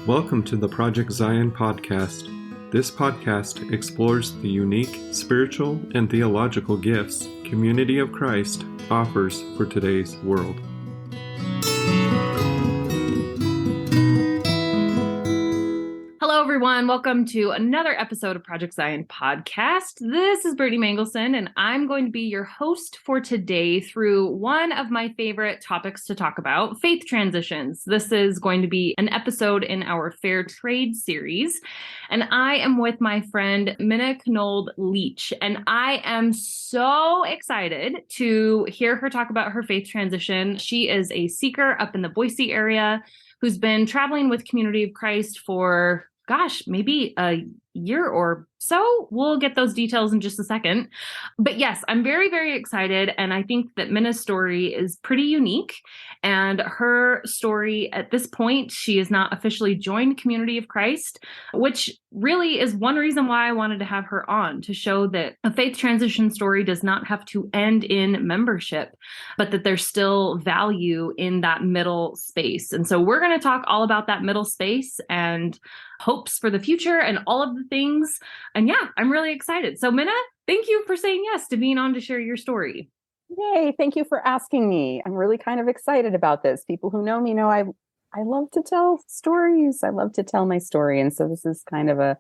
Welcome to the Project Zion podcast. This podcast explores the unique spiritual and theological gifts Community of Christ offers for today's world. Hello, everyone. Welcome to another episode of Project Zion podcast. This is Brittany Mangelson, and I'm going to be your host for today through one of my favorite topics to talk about, faith transitions. This is going to be an episode in our Fair Trade series, and I am with my friend Mina Leach, and I am so excited to hear her talk about her faith transition. She is a seeker up in the Boise area who's been traveling with Community of Christ for, maybe a year or so. We'll get those details in just a second. But yes, I'm very, very excited. And I think that Mina's story is pretty unique. And her story at this point, she has not officially joined Community of Christ, which really is one reason why I wanted to have her on, to show that a faith transition story does not have to end in membership, but that there's still value in that middle space. And so we're going to talk all about that middle space and hopes for the future and all of the things. And yeah, I'm really excited. So Mina, thank you for saying yes to being on to share your story. Yay, thank you for asking me. I'm really kind of excited about this. People who know me know I love to tell stories. I love to tell my story. And so this is kind of a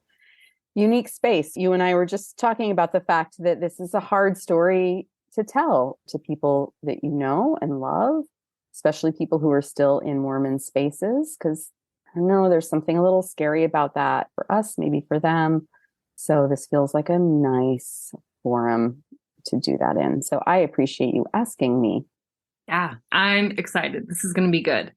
unique space. You and I were just talking about the fact that this is a hard story to tell to people that you know and love, especially people who are still in Mormon spaces, because I know there's something a little scary about that for us, maybe for them. So this feels like a nice forum to do that in. So I appreciate you asking me. Yeah, I'm excited. This is going to be good.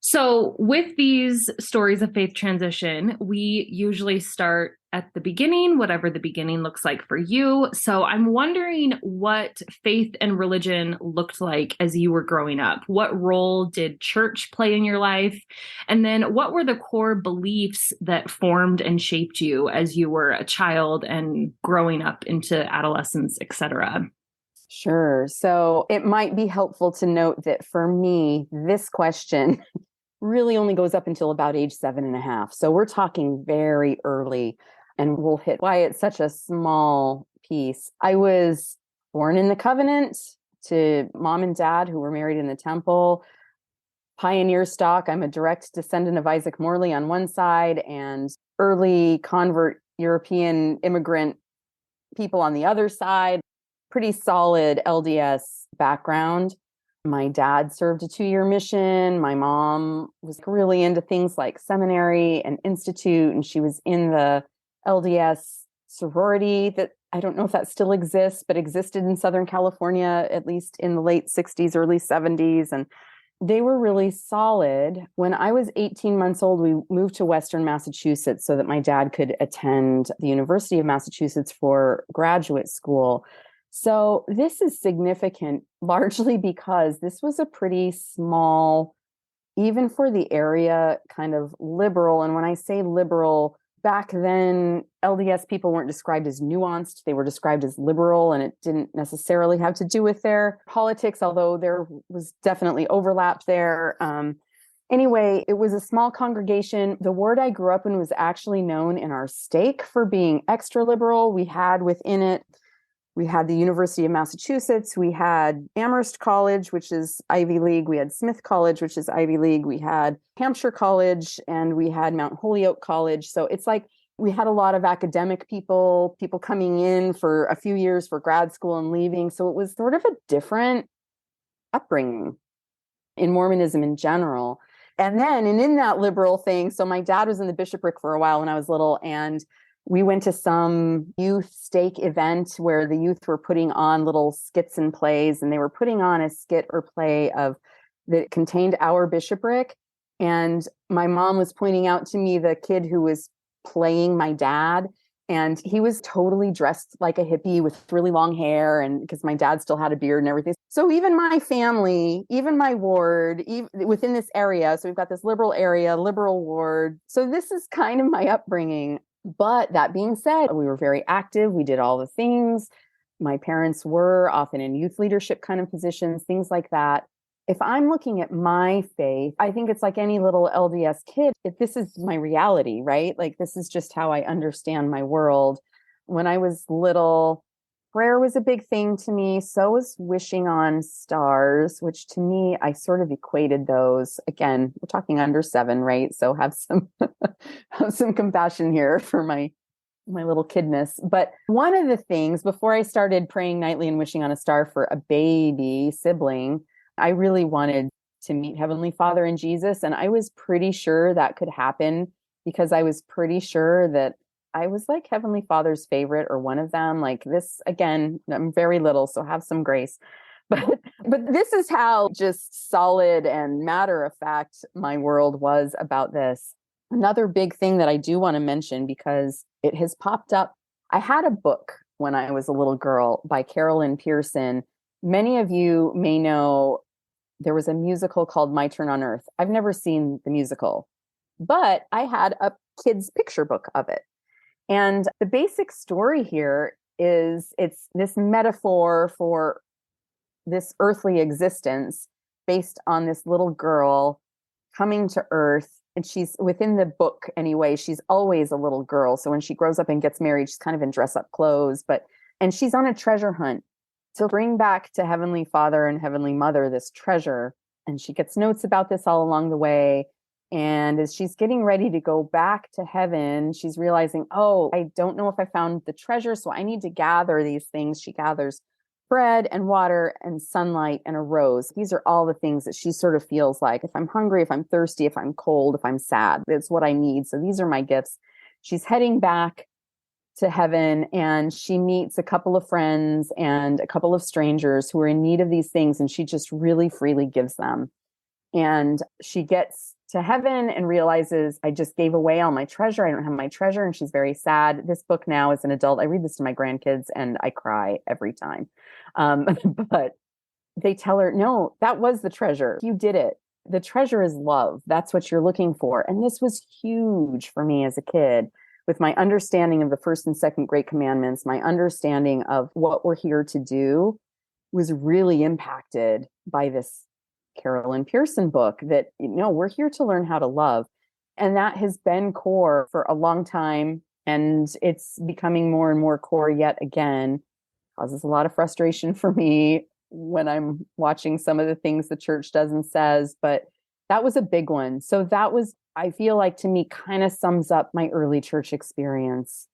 So with these stories of faith transition, we usually start at the beginning, whatever the beginning looks like for you. So I'm wondering what faith and religion looked like as you were growing up. What role did church play in your life? And then what were the core beliefs that formed and shaped you as you were a child and growing up into adolescence, etc.? Sure. So it might be helpful to note that for me, this question really only goes up until about age 7.5. So we're talking very early, and we'll hit why it's such a small piece. I was born in the covenant to mom and dad who were married in the temple. Pioneer stock. I'm a direct descendant of Isaac Morley on one side and early convert European immigrant people on the other side. Pretty solid LDS background. My dad served a 2-year mission. My mom was really into things like seminary and institute, and she was in the LDS sorority that I don't know if that still exists, but existed in Southern California, at least in the late 60s, early 70s. And they were really solid. When I was 18 months old, we moved to Western Massachusetts so that my dad could attend the University of Massachusetts for graduate school. So this is significant largely because this was a pretty small, even for the area, kind of liberal. And when I say liberal, back then, LDS people weren't described as nuanced. They were described as liberal, and it didn't necessarily have to do with their politics, although there was definitely overlap there. Anyway, it was a small congregation. The ward I grew up in was actually known in our stake for being extra liberal. We had within it, we had the University of Massachusetts, we had Amherst College, which is Ivy League, we had Smith College, which is Ivy League, we had Hampshire College, and we had Mount Holyoke College. So it's like we had a lot of academic people coming in for a few years for grad school and leaving. So it was sort of a different upbringing in Mormonism in general. And in that liberal thing, so my dad was in the bishopric for a while when I was little, and we went to some youth stake event where the youth were putting on little skits and plays, and they were putting on a skit or play that contained our bishopric. And my mom was pointing out to me the kid who was playing my dad, and he was totally dressed like a hippie with really long hair, and because my dad still had a beard and everything. So even my family, even my ward, even within this area, so we've got this liberal area, liberal ward. So this is kind of my upbringing. But that being said, we were very active. We did all the things. My parents were often in youth leadership kind of positions, things like that. if I'm looking at my faith, I think it's like any little LDS kid. If this is my reality, right? Like this is just how I understand my world. When I was little, prayer was a big thing to me. So was wishing on stars, which to me, I sort of equated those. Again, we're talking under 7, right? So have some have some compassion here for my little kidness. But one of the things before I started praying nightly and wishing on a star for a baby sibling, I really wanted to meet Heavenly Father and Jesus. And I was pretty sure that could happen because I was pretty sure that I was like Heavenly Father's favorite or one of them. Like this, again, I'm very little, so have some grace. But this is how just solid and matter of fact my world was about this. Another big thing that I do want to mention because it has popped up. I had a book when I was a little girl by Carolyn Pearson. Many of you may know there was a musical called My Turn on Earth. I've never seen the musical, but I had a kid's picture book of it. And the basic story here is it's this metaphor for this earthly existence based on this little girl coming to Earth. And she's within the book anyway, she's always a little girl. So when she grows up and gets married, she's kind of in dress up clothes, and she's on a treasure hunt to bring back to Heavenly Father and Heavenly Mother this treasure. And she gets notes about this all along the way. And as she's getting ready to go back to heaven, she's realizing, oh, I don't know if I found the treasure, so I need to gather these things. She gathers bread and water and sunlight and a rose. These are all the things that she sort of feels like. If I'm hungry, if I'm thirsty, if I'm cold, if I'm sad, that's what I need. So these are my gifts. She's heading back to heaven and she meets a couple of friends and a couple of strangers who are in need of these things. And she just really freely gives them. And she gets to heaven and realizes, I just gave away all my treasure. I don't have my treasure. And she's very sad. This book now as an adult, I read this to my grandkids and I cry every time. But they tell her, no, that was the treasure. You did it. The treasure is love. That's what you're looking for. And this was huge for me as a kid with my understanding of the first and second great commandments, my understanding of what we're here to do was really impacted by this Carolyn Pearson book that, we're here to learn how to love. And that has been core for a long time. And it's becoming more and more core yet again. Causes a lot of frustration for me when I'm watching some of the things the church does and says, but that was a big one. So that was, I feel like to me, kind of sums up my early church experience.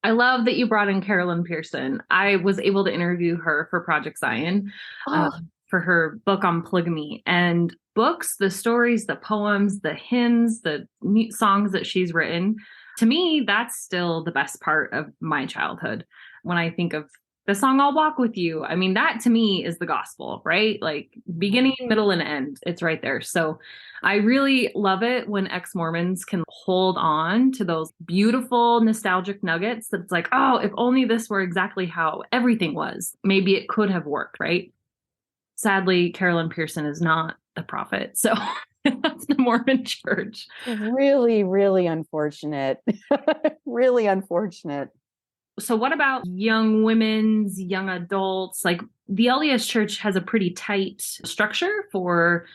I love that you brought in Carolyn Pearson. I was able to interview her for Project Zion for her book on polygamy. And books, the stories, the poems, the hymns, the songs that she's written, to me, that's still the best part of my childhood. When I think of the song I'll Walk With You, I mean, that to me is the gospel, right? Like beginning, middle, and end. It's right there. So I really love it when ex-Mormons can hold on to those beautiful nostalgic nuggets that it's like, oh, if only this were exactly how everything was, maybe it could have worked, right? Sadly, Carolyn Pearson is not the prophet. So that's the Mormon church. Really, really unfortunate. Really unfortunate. So what about young women's, young adults? Like the LDS church has a pretty tight structure for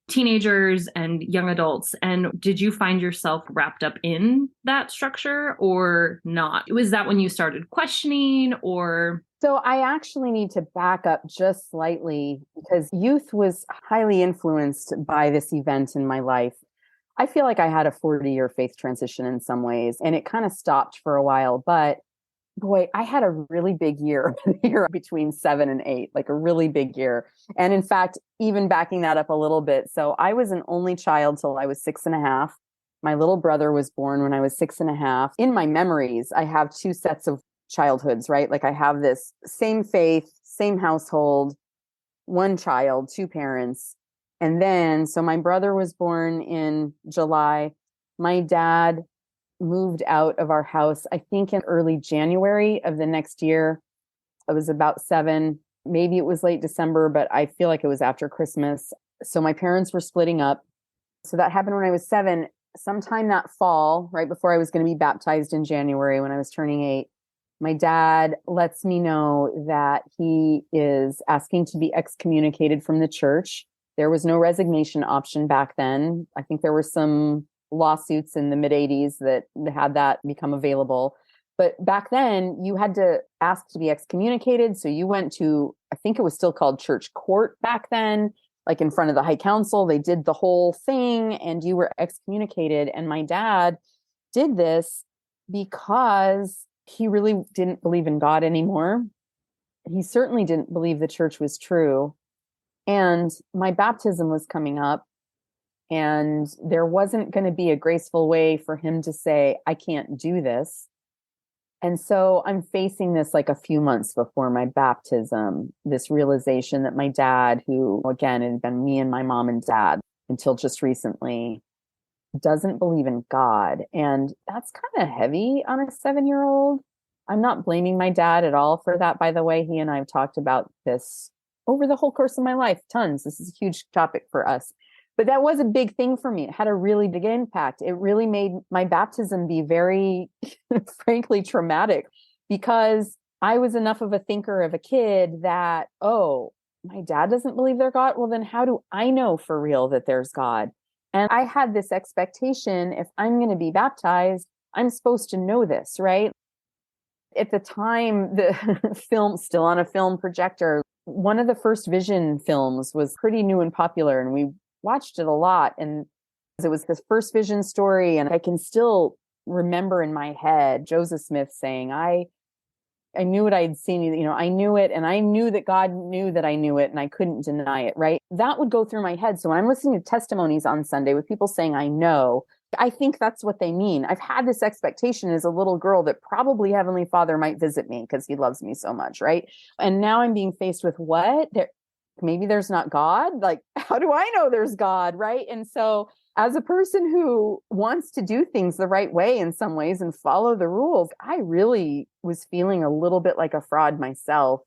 teenagers and young adults. And did you find yourself wrapped up in that structure or not? Was that when you started questioning or? So I actually need to back up just slightly because youth was highly influenced by this event in my life. I feel like I had a 40-year faith transition in some ways, and it kind of stopped for a while, but boy, I had a really big year between 7 and 8, like a really big year. And in fact, even backing that up a little bit. So I was an only child till I was 6.5. My little brother was born when I was 6.5. In my memories, I have 2 sets of childhoods, right? Like I have this same faith, same household, 1 child, 2 parents. And then, so my brother was born in July. My dad moved out of our house, I think in early January of the next year. I was about 7, maybe it was late December, but I feel like it was after Christmas. So my parents were splitting up. So that happened when I was 7. Sometime that fall, right before I was going to be baptized in January when I was turning 8, My dad lets me know that he is asking to be excommunicated from the church. There was no resignation option back then. I think there were some lawsuits in the mid 80s that had that become available. But back then, you had to ask to be excommunicated. So you went to, I think it was still called church court back then, like in front of the high council. They did the whole thing and you were excommunicated. And my dad did this because he really didn't believe in God anymore. He certainly didn't believe the church was true. And my baptism was coming up, and there wasn't going to be a graceful way for him to say, I can't do this. And so I'm facing this like a few months before my baptism, this realization that my dad, who again had been me and my mom and dad until just recently, doesn't believe in God. And that's kind of heavy on a 7-year-old. I'm not blaming my dad at all for that, by the way. He and I have talked about this over the whole course of my life, tons. This is a huge topic for us. But that was a big thing for me. It had a really big impact. It really made my baptism be very, frankly, traumatic, because I was enough of a thinker of a kid that, oh, my dad doesn't believe there's God. Well, then how do I know for real that there's God? And I had this expectation, if I'm going to be baptized, I'm supposed to know this, right? At the time, the film, still on a film projector, one of the first Vision films was pretty new and popular, and we watched it a lot. And it was this first Vision story, and I can still remember in my head Joseph Smith saying, I knew what I had seen, I knew it, and I knew that God knew that I knew it, and I couldn't deny it, right? That would go through my head. So when I'm listening to testimonies on Sunday with people saying, I know, I think that's what they mean. I've had this expectation as a little girl that probably Heavenly Father might visit me because he loves me so much, right? And now I'm being faced with what? Maybe there's not God? Like, how do I know there's God, right? And so as a person who wants to do things the right way in some ways and follow the rules, I really was feeling a little bit like a fraud myself,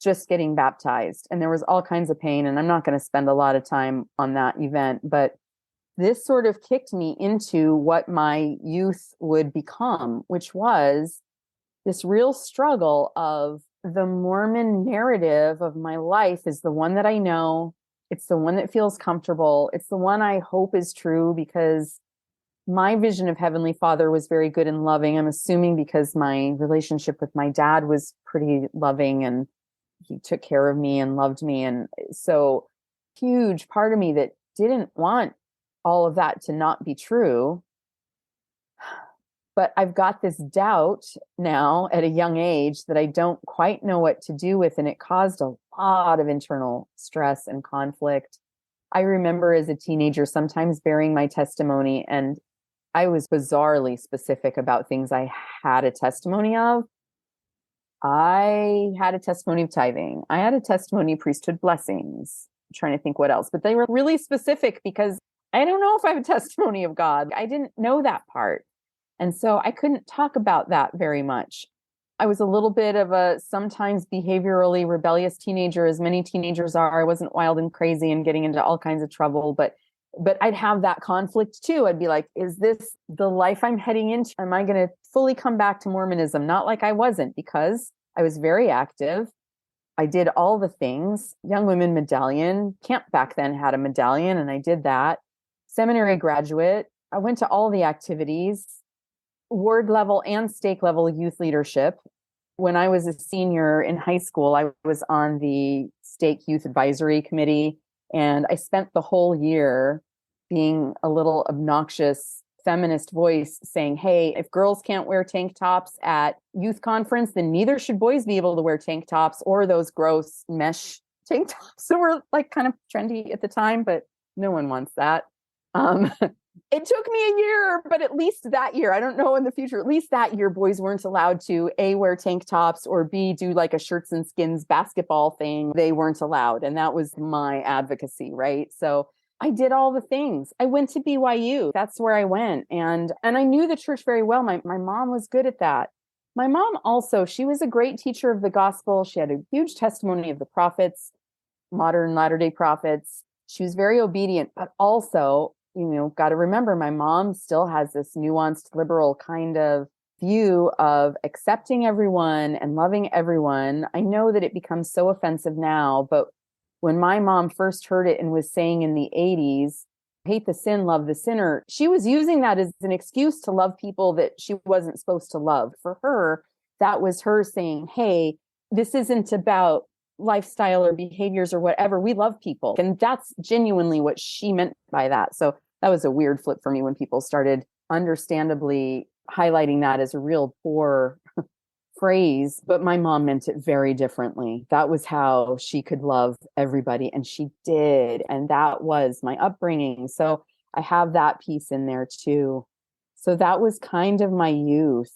just getting baptized. And there was all kinds of pain. And I'm not going to spend a lot of time on that event, but this sort of kicked me into what my youth would become, which was this real struggle of the Mormon narrative of my life is the one that I know. It's the one that feels comfortable. It's the one I hope is true, because my vision of Heavenly Father was very good and loving. I'm assuming because my relationship with my dad was pretty loving and he took care of me and loved me. And so huge part of me that didn't want all of that to not be true. But I've got this doubt now at a young age that I don't quite know what to do with. And it caused a lot of internal stress and conflict. I remember as a teenager sometimes bearing my testimony, and I was bizarrely specific about things I had a testimony of. I had a testimony of tithing. I had a testimony of priesthood blessings. I'm trying to think what else, but they were really specific because I don't know if I have a testimony of God. I didn't know that part. And so I couldn't talk about that very much. I was a little bit of a sometimes behaviorally rebellious teenager, as many teenagers are. I wasn't wild and crazy and getting into all kinds of trouble, but I'd have that conflict too. I'd be like, is this the life I'm heading into? Am I going to fully come back to Mormonism? Not like I wasn't, because I was very active. I did all the things. Young Women Medallion. Camp back then had a medallion, and I did that. Seminary graduate. I went to all the activities. Ward level and stake level youth leadership. When I was a senior in high school, I was on the stake youth advisory committee, and I spent the whole year being a little obnoxious feminist voice saying, hey, if girls can't wear tank tops at youth conference, then neither should boys be able to wear tank tops or those gross mesh tank tops that were like kind of trendy at the time, but no one wants that. It took me a year, but at least that year, I don't know in the future, at least that year, boys weren't allowed to A, wear tank tops, or B, do like a shirts and skins basketball thing. They weren't allowed. And that was my advocacy, right? So I did all the things. I went to BYU. That's where I went. And I knew the church very well. My mom was good at that. My mom also, she was a great teacher of the gospel. She had a huge testimony of the prophets, modern Latter-day prophets. She was very obedient, but also, got to remember, my mom still has this nuanced liberal kind of view of accepting everyone and loving everyone. I know that it becomes so offensive now, but when my mom first heard it and was saying in the 80s, hate the sin, love the sinner, she was using that as an excuse to love people that she wasn't supposed to love. For her, that was her saying, hey, this isn't about lifestyle or behaviors or whatever. We love people. And that's genuinely what she meant by that. So that was a weird flip for me when people started understandably highlighting that as a real poor phrase, but my mom meant it very differently. That was how she could love everybody, and she did. And that was my upbringing. So I have that piece in there too. So that was kind of my youth.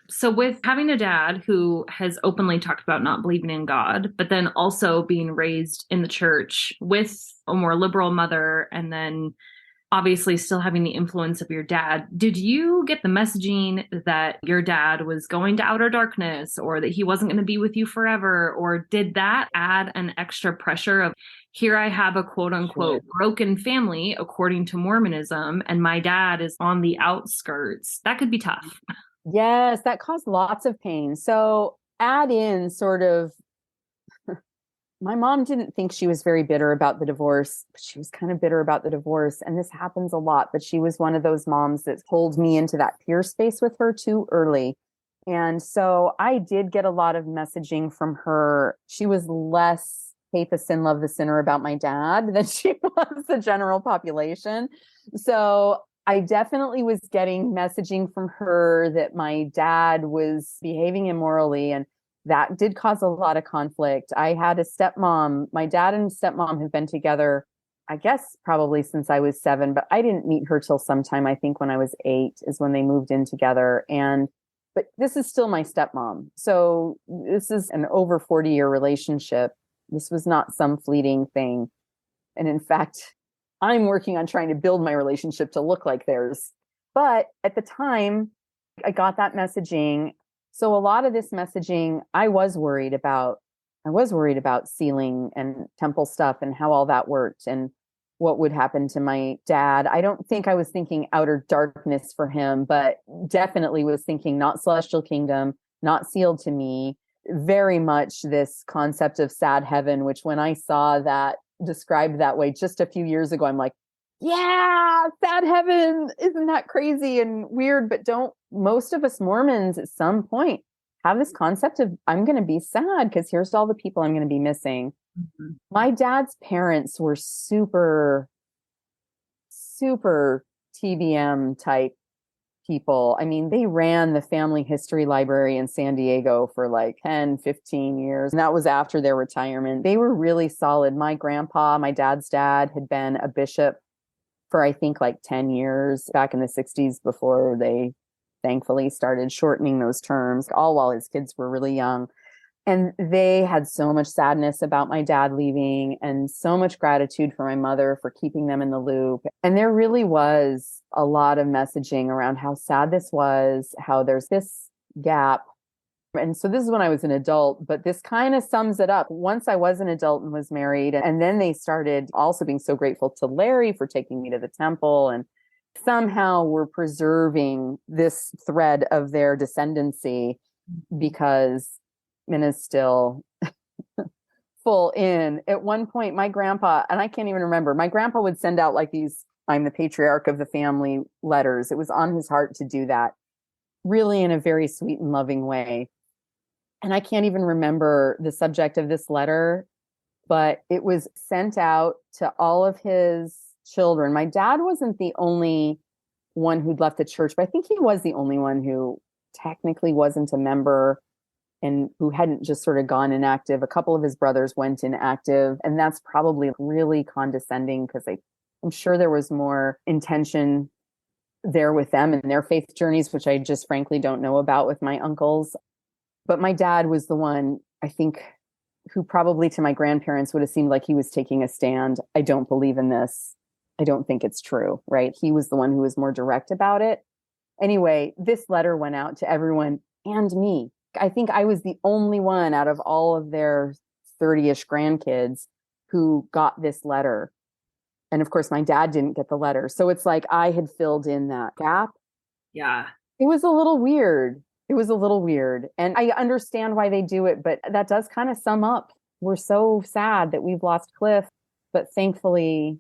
So with having a dad who has openly talked about not believing in God, but then also being raised in the church with a more liberal mother, and then obviously still having the influence of your dad, did you get the messaging that your dad was going to outer darkness or that he wasn't going to be with you forever? Or did that add an extra pressure of, here I have a quote unquote broken family according to Mormonism, and my dad is on the outskirts? That could be tough. Yes, that caused lots of pain. So add in sort of, my mom didn't think she was very bitter about the divorce, but she was kind of bitter about the divorce. And this happens a lot, but she was one of those moms that pulled me into that peer space with her too early. And so I did get a lot of messaging from her. She was less hate the sin, love the sinner about my dad than she was the general population. So I definitely was getting messaging from her that my dad was behaving immorally, and that did cause a lot of conflict. I had a stepmom. My dad and stepmom have been together, I guess, probably since I was 7, but I didn't meet her till sometime, I think when I was 8 is when they moved in together. But this is still my stepmom. So this is an over 40-year relationship. This was not some fleeting thing. And in fact, I'm working on trying to build my relationship to look like theirs. But at the time, I got that messaging. So a lot of this messaging, I was worried about sealing and temple stuff and how all that worked and what would happen to my dad. I don't think I was thinking outer darkness for him, but definitely was thinking not celestial kingdom, not sealed to me. Very much this concept of sad heaven, which when I saw that described that way just a few years ago, I'm like, yeah, sad heaven. Isn't that crazy and weird? But don't most of us Mormons at some point have this concept of, I'm going to be sad because here's all the people I'm going to be missing. Mm-hmm. My dad's parents were super, super TBM type people. I mean, they ran the family history library in San Diego for like 10, 15 years. And that was after their retirement. They were really solid. My grandpa, my dad's dad, had been a bishop for, I think, like 10 years back in the 60s before they thankfully started shortening those terms, all while his kids were really young. And they had so much sadness about my dad leaving and so much gratitude for my mother for keeping them in the loop. And there really was a lot of messaging around how sad this was, how there's this gap. And so this is when I was an adult, but this kind of sums it up. Once I was an adult and was married, and then they started also being so grateful to Larry for taking me to the temple, and somehow we're preserving this thread of their descendancy because Mina's still full in. At one point, my grandpa, and I can't even remember, my grandpa would send out like these, I'm the patriarch of the family letters. It was on his heart to do that, really in a very sweet and loving way. And I can't even remember the subject of this letter, but it was sent out to all of his children. My dad wasn't the only one who'd left the church, but I think he was the only one who technically wasn't a member and who hadn't just sort of gone inactive. A couple of his brothers went inactive, and that's probably really condescending because I'm sure there was more intention there with them and their faith journeys, which I just frankly don't know about with my uncles. But my dad was the one, I think, who probably to my grandparents would have seemed like he was taking a stand. I don't believe in this. I don't think it's true, right? He was the one who was more direct about it. Anyway, this letter went out to everyone and me. I think I was the only one out of all of their 30-ish grandkids who got this letter. And of course, my dad didn't get the letter. So it's like I had filled in that gap. Yeah. It was a little weird. It was a little weird. And I understand why they do it, but that does kind of sum up. We're so sad that we've lost Cliff, but thankfully,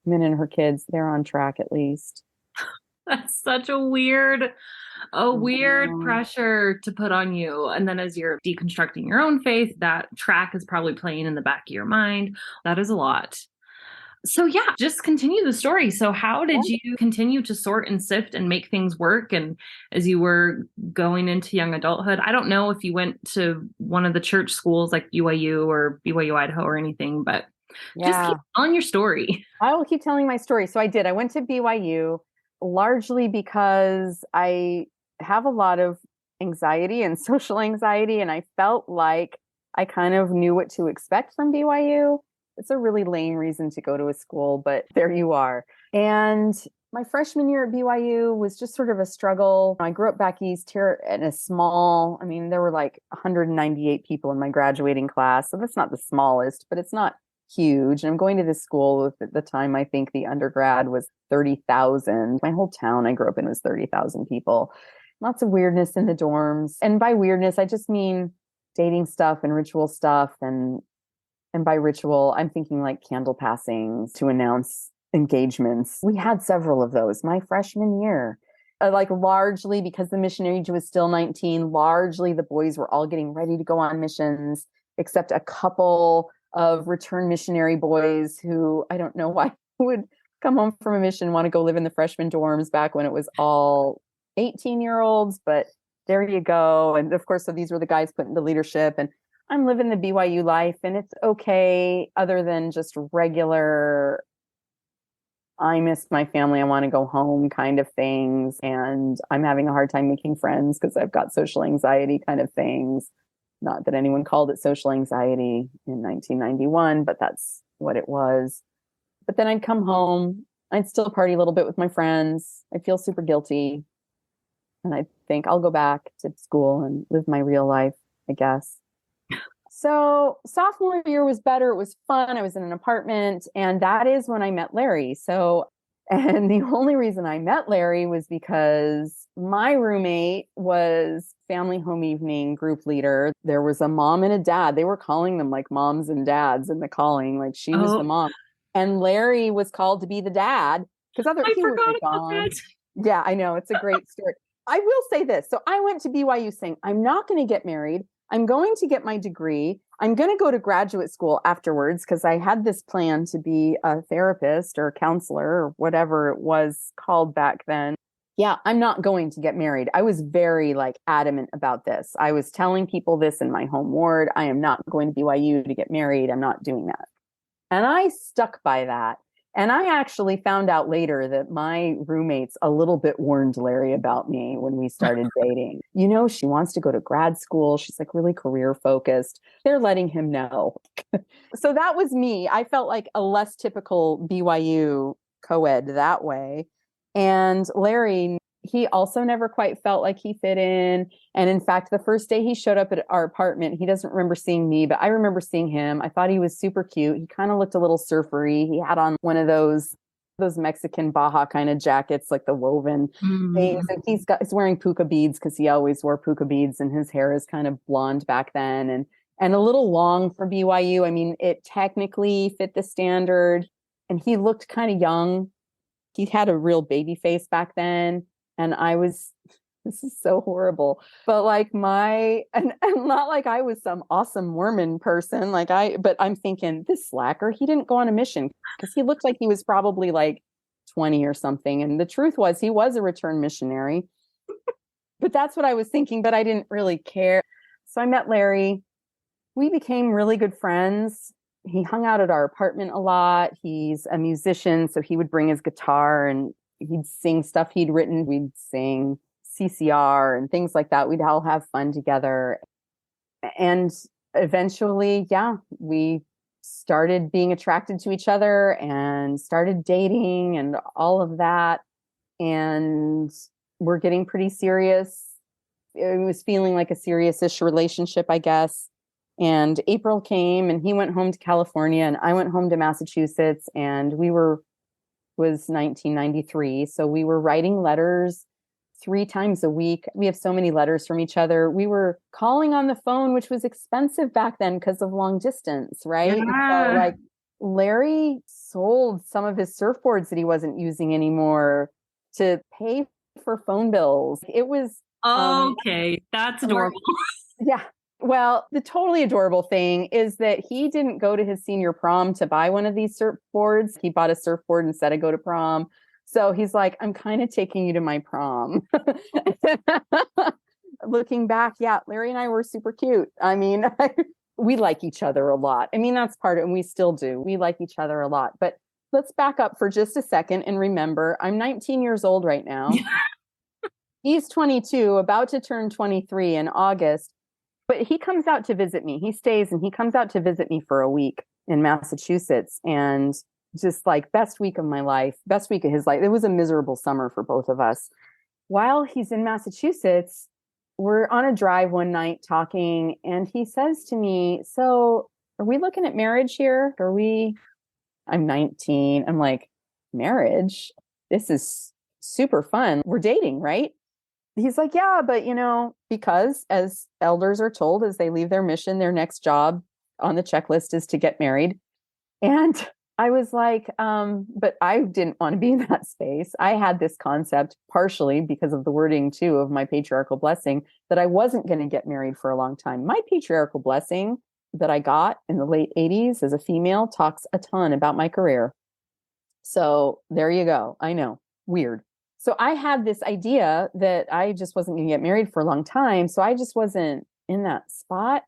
Min and her kids, they're on track at least. That's such a weird pressure to put on you. And then as you're deconstructing your own faith, that track is probably playing in the back of your mind. That is a lot. So yeah, just continue the story. So how did you continue to sort and sift and make things work? And as you were going into young adulthood, I don't know if you went to one of the church schools like BYU or BYU Idaho or anything, but just keep telling your story. I will keep telling my story. So I did. I went to BYU largely because I have a lot of anxiety and social anxiety, and I felt like I kind of knew what to expect from BYU. It's a really lame reason to go to a school, but there you are. And my freshman year at BYU was just sort of a struggle. I grew up back east here in a small, there were like 198 people in my graduating class. So that's not the smallest, but it's not huge. And I'm going to this school at the time, I think the undergrad was 30,000. My whole town I grew up in was 30,000 people. Lots of weirdness in the dorms. And by weirdness, I just mean dating stuff and ritual stuff. And by ritual, I'm thinking like candle passings to announce engagements. We had several of those my freshman year. Like largely because the mission age was still 19, largely the boys were all getting ready to go on missions, except a couple of return missionary boys who I don't know why would come home from a mission, want to go live in the freshman dorms back when it was all 18-year-olds, but there you go. And of course, so these were the guys put into leadership, and I'm living the BYU life, and it's okay other than just regular, I miss my family, I want to go home kind of things. And I'm having a hard time making friends because I've got social anxiety kind of things. Not that anyone called it social anxiety in 1991, but that's what it was. But then I'd come home, I'd still party a little bit with my friends. I'd feel super guilty. And I'd think I'll go back to school and live my real life, I guess. So sophomore year was better. It was fun. I was in an apartment, and that is when I met Larry. And the only reason I met Larry was because my roommate was family home evening group leader. There was a mom and a dad. They were calling them like moms and dads in the calling, like she was the mom. And Larry was called to be the dad because I forgot about that. Yeah, I know. It's a great story. I will say this. So I went to BYU saying, I'm not going to get married. I'm going to get my degree. I'm going to go to graduate school afterwards because I had this plan to be a therapist or a counselor or whatever it was called back then. Yeah, I'm not going to get married. I was very adamant about this. I was telling people this in my home ward. I am not going to BYU to get married. I'm not doing that. And I stuck by that. And I actually found out later that my roommates a little bit warned Larry about me when we started dating. She wants to go to grad school. She's really career focused. They're letting him know. So that was me. I felt like a less typical BYU co-ed that way. And Larry, he also never quite felt like he fit in. And in fact, the first day he showed up at our apartment, he doesn't remember seeing me, but I remember seeing him. I thought he was super cute. He kind of looked a little surfery. He had on one of those Mexican Baja kind of jackets, like the woven things. And he's wearing puka beads because he always wore puka beads, and his hair is kind of blonde back then and a little long for BYU. It technically fit the standard, and he looked kind of young. He had a real baby face back then. And this is so horrible, but and not like I was some awesome Mormon person, but I'm thinking this slacker, he didn't go on a mission because he looked like he was probably 20 or something. And the truth was he was a return missionary, but that's what I was thinking, but I didn't really care. So I met Larry. We became really good friends. He hung out at our apartment a lot. He's a musician, so he would bring his guitar and he'd sing stuff he'd written. We'd sing CCR and things like that. We'd all have fun together. And eventually, we started being attracted to each other and started dating and all of that. And we're getting pretty serious. It was feeling like a serious-ish relationship, I guess. And April came and he went home to California and I went home to Massachusetts, and was 1993. So we were writing letters 3 times a week. We have so many letters from each other. We were calling on the phone, which was expensive back then because of long distance, right? And so Yeah. like Larry sold some of his surfboards that he wasn't using anymore to pay for phone bills. It was Okay, that's adorable. yeah. Well, the totally adorable thing is that he didn't go to his senior prom to buy one of these surfboards. He bought a surfboard instead of go to prom. So he's like, I'm kind of taking you to my prom. Looking back, yeah, Larry and I were super cute. I mean, we like each other a lot. I mean, that's part of it, and we still do. We like each other a lot. But let's back up for just a second and remember, I'm 19 years old right now. He's 22, about to turn 23 in August. But he comes out to visit me. He stays and he comes out to visit me for a week in Massachusetts. And just like best week of my life, best week of his life. It was a miserable summer for both of us. While he's in Massachusetts, we're on a drive one night talking, and he says to me, so are we looking at marriage here? I'm 19. I'm like, marriage? This is super fun. We're dating, right? He's like, yeah, but because as elders are told, as they leave their mission, their next job on the checklist is to get married. And I was like, but I didn't want to be in that space. I had this concept, partially because of the wording too of my patriarchal blessing, that I wasn't going to get married for a long time. My patriarchal blessing that I got in the late 80s as a female talks a ton about my career. So there you go. I know, weird. So I had this idea that I just wasn't going to get married for a long time. So I just wasn't in that spot.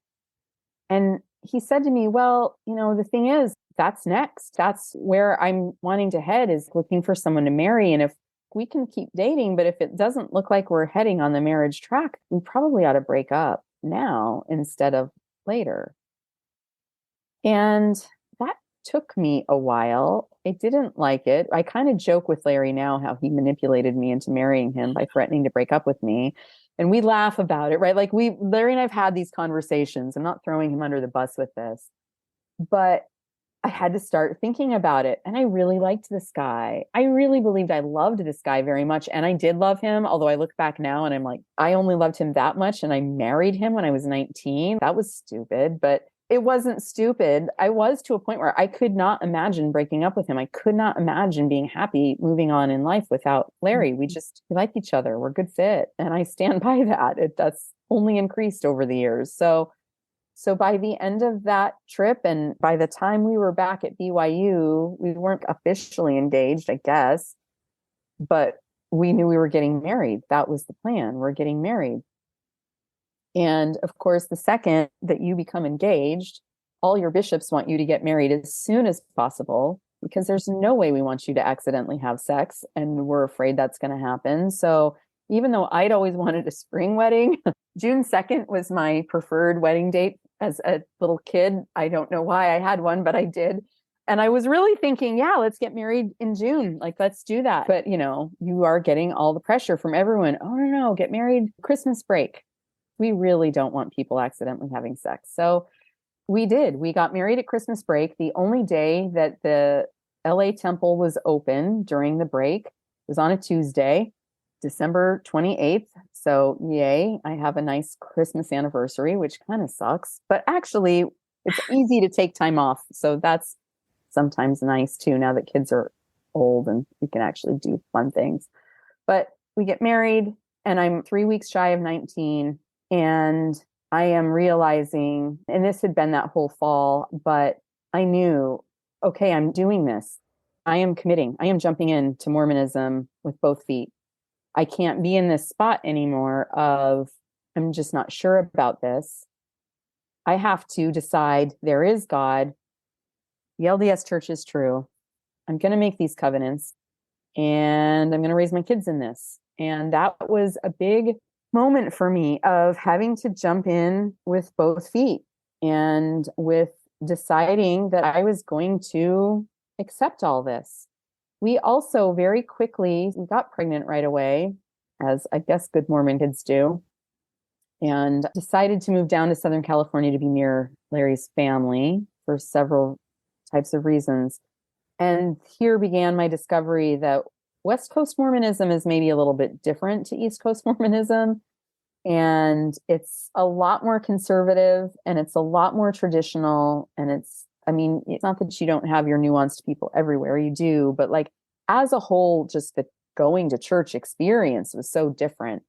And he said to me, well, the thing is, that's next. That's where I'm wanting to head, is looking for someone to marry. And if we can keep dating, but if it doesn't look like we're heading on the marriage track, we probably ought to break up now instead of later. And that took me a while. I didn't like it. I kind of joke with Larry now how he manipulated me into marrying him by threatening to break up with me. And we laugh about it, right? Like Larry and I've had these conversations. I'm not throwing him under the bus with this, but I had to start thinking about it. And I really liked this guy. I really believed I loved this guy very much. And I did love him. Although I look back now and I'm like, I only loved him that much. And I married him when I was 19. That was stupid, but it wasn't stupid. I was to a point where I could not imagine breaking up with him. I could not imagine being happy moving on in life without Larry. We like each other. We're a good fit. And I stand by that. That's only increased over the years. So by the end of that trip, and by the time we were back at BYU, we weren't officially engaged, I guess, but we knew we were getting married. That was the plan. We're getting married. And of course, the second that you become engaged, all your bishops want you to get married as soon as possible, because there's no way we want you to accidentally have sex. And we're afraid that's going to happen. So even though I'd always wanted a spring wedding, June 2nd was my preferred wedding date as a little kid. I don't know why I had one, but I did. And I was really thinking, yeah, let's get married in June. Like, let's do that. But, you are getting all the pressure from everyone. Oh, no, get married Christmas break. We really don't want people accidentally having sex. So we did. We got married at Christmas break. The only day that the LA temple was open during the break was on a Tuesday, December 28th. So yay, I have a nice Christmas anniversary, which kind of sucks. But actually, it's easy to take time off. So that's sometimes nice too, now that kids are old and we can actually do fun things. But we get married and I'm 3 weeks shy of 19. And I am realizing, and this had been that whole fall, but I knew, okay, I'm doing this. I am committing. I am jumping into Mormonism with both feet. I can't be in this spot anymore of, I'm just not sure about this. I have to decide there is God. The LDS church is true. I'm going to make these covenants and I'm going to raise my kids in this. And that was a big moment for me of having to jump in with both feet and with deciding that I was going to accept all this. We also we got pregnant right away, as I guess good Mormon kids do, and decided to move down to Southern California to be near Larry's family for several types of reasons. And here began my discovery that West Coast Mormonism is maybe a little bit different to East Coast Mormonism. And it's a lot more conservative and it's a lot more traditional. And it's not that you don't have your nuanced people everywhere, you do, but like as a whole, just the going to church experience was so different.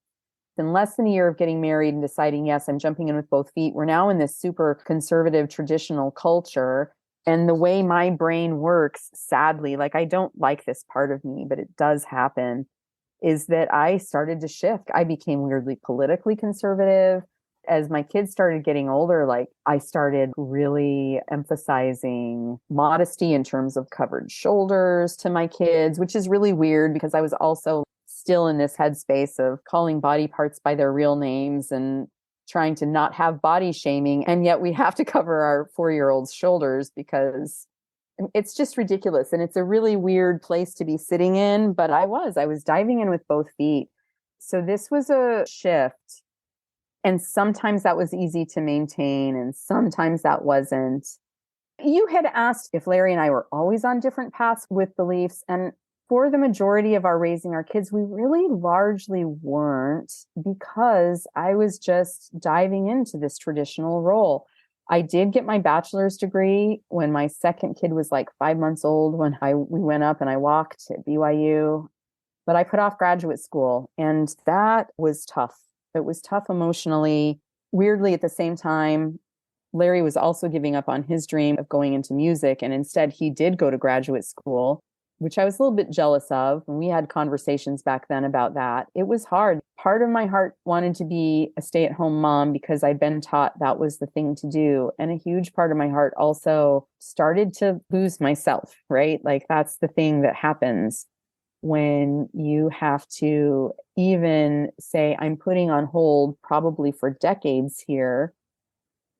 In less than a year of getting married and deciding, yes, I'm jumping in with both feet, we're now in this super conservative traditional culture. And the way my brain works, sadly, like I don't like this part of me, but it does happen, is that I started to shift. I became weirdly politically conservative. As my kids started getting older, like I started really emphasizing modesty in terms of covered shoulders to my kids, which is really weird because I was also still in this headspace of calling body parts by their real names and trying to not have body shaming. And yet we have to cover our 4-year-old's shoulders because it's just ridiculous. And it's a really weird place to be sitting in, but I was diving in with both feet. So this was a shift. And sometimes that was easy to maintain and sometimes that wasn't. You had asked if Larry and I were always on different paths with beliefs. And for the majority of our raising our kids, we really largely weren't, because I was just diving into this traditional role. I did get my bachelor's degree when my second kid was like 5 months old, when we went up and I walked at BYU, but I put off graduate school and that was tough. It was tough emotionally. Weirdly, at the same time, Larry was also giving up on his dream of going into music. And instead he did go to graduate school, which I was a little bit jealous of. And we had conversations back then about that. It was hard. Part of my heart wanted to be a stay-at-home mom because I'd been taught that was the thing to do. And a huge part of my heart also started to lose myself, right? Like that's the thing that happens when you have to even say, I'm putting on hold probably for decades here,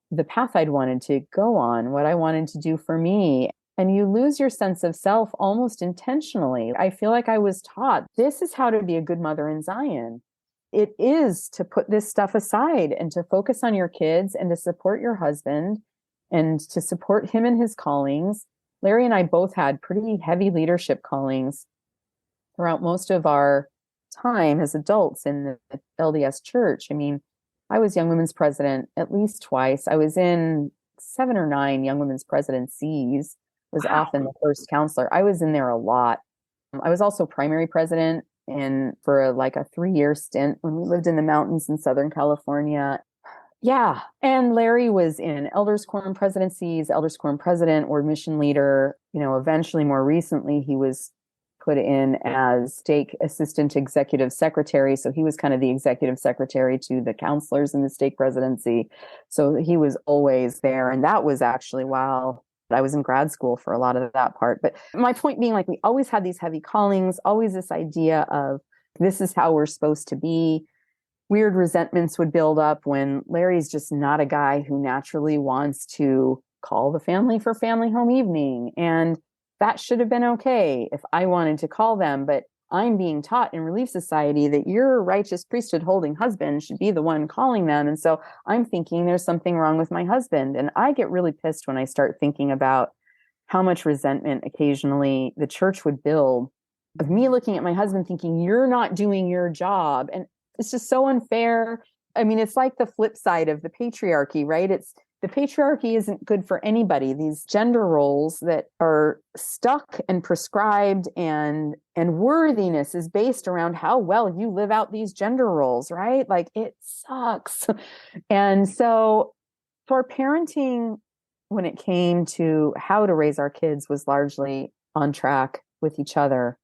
the path I'd wanted to go on, what I wanted to do for me. And you lose your sense of self almost intentionally. I feel like I was taught this is how to be a good mother in Zion. It is to put this stuff aside and to focus on your kids and to support your husband and to support him in his callings. Larry and I both had pretty heavy leadership callings throughout most of our time as adults in the LDS church. I mean, I was young women's president at least twice. I was in 7 or 9 young women's presidencies. Was Wow. often the first counselor. I was in there a lot. I was also primary president for a 3-year stint when we lived in the mountains in Southern California. Yeah. And Larry was in elders quorum presidencies, elders quorum president or mission leader. Eventually, more recently, he was put in as stake assistant executive secretary. So he was kind of the executive secretary to the counselors in the stake presidency. So he was always there. And that was actually while I was in grad school for a lot of that part. But my point being, we always had these heavy callings, always this idea of this is how we're supposed to be. Weird resentments would build up when Larry's just not a guy who naturally wants to call the family for family home evening. And that should have been okay if I wanted to call them. But I'm being taught in Relief Society that your righteous priesthood holding husband should be the one calling them. And so I'm thinking there's something wrong with my husband. And I get really pissed when I start thinking about how much resentment occasionally the church would build of me looking at my husband thinking, you're not doing your job. And it's just so unfair. I mean, it's like the flip side of the patriarchy, right? The patriarchy isn't good for anybody. These gender roles that are stuck and prescribed and worthiness is based around how well you live out these gender roles, right? It sucks. And so for parenting, when it came to how to raise our kids, was largely on track with each other.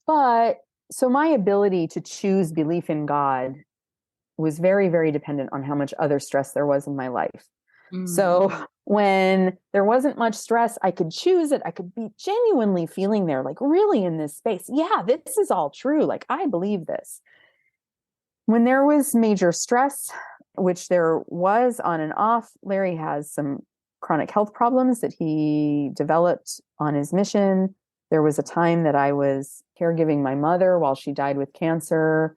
But so my ability to choose belief in God was very, very dependent on how much other stress there was in my life. So when there wasn't much stress, I could choose it. I could be genuinely feeling there, really in this space. Yeah, this is all true. I believe this. When there was major stress, which there was on and off, Larry has some chronic health problems that he developed on his mission. There was a time that I was caregiving my mother while she died with cancer.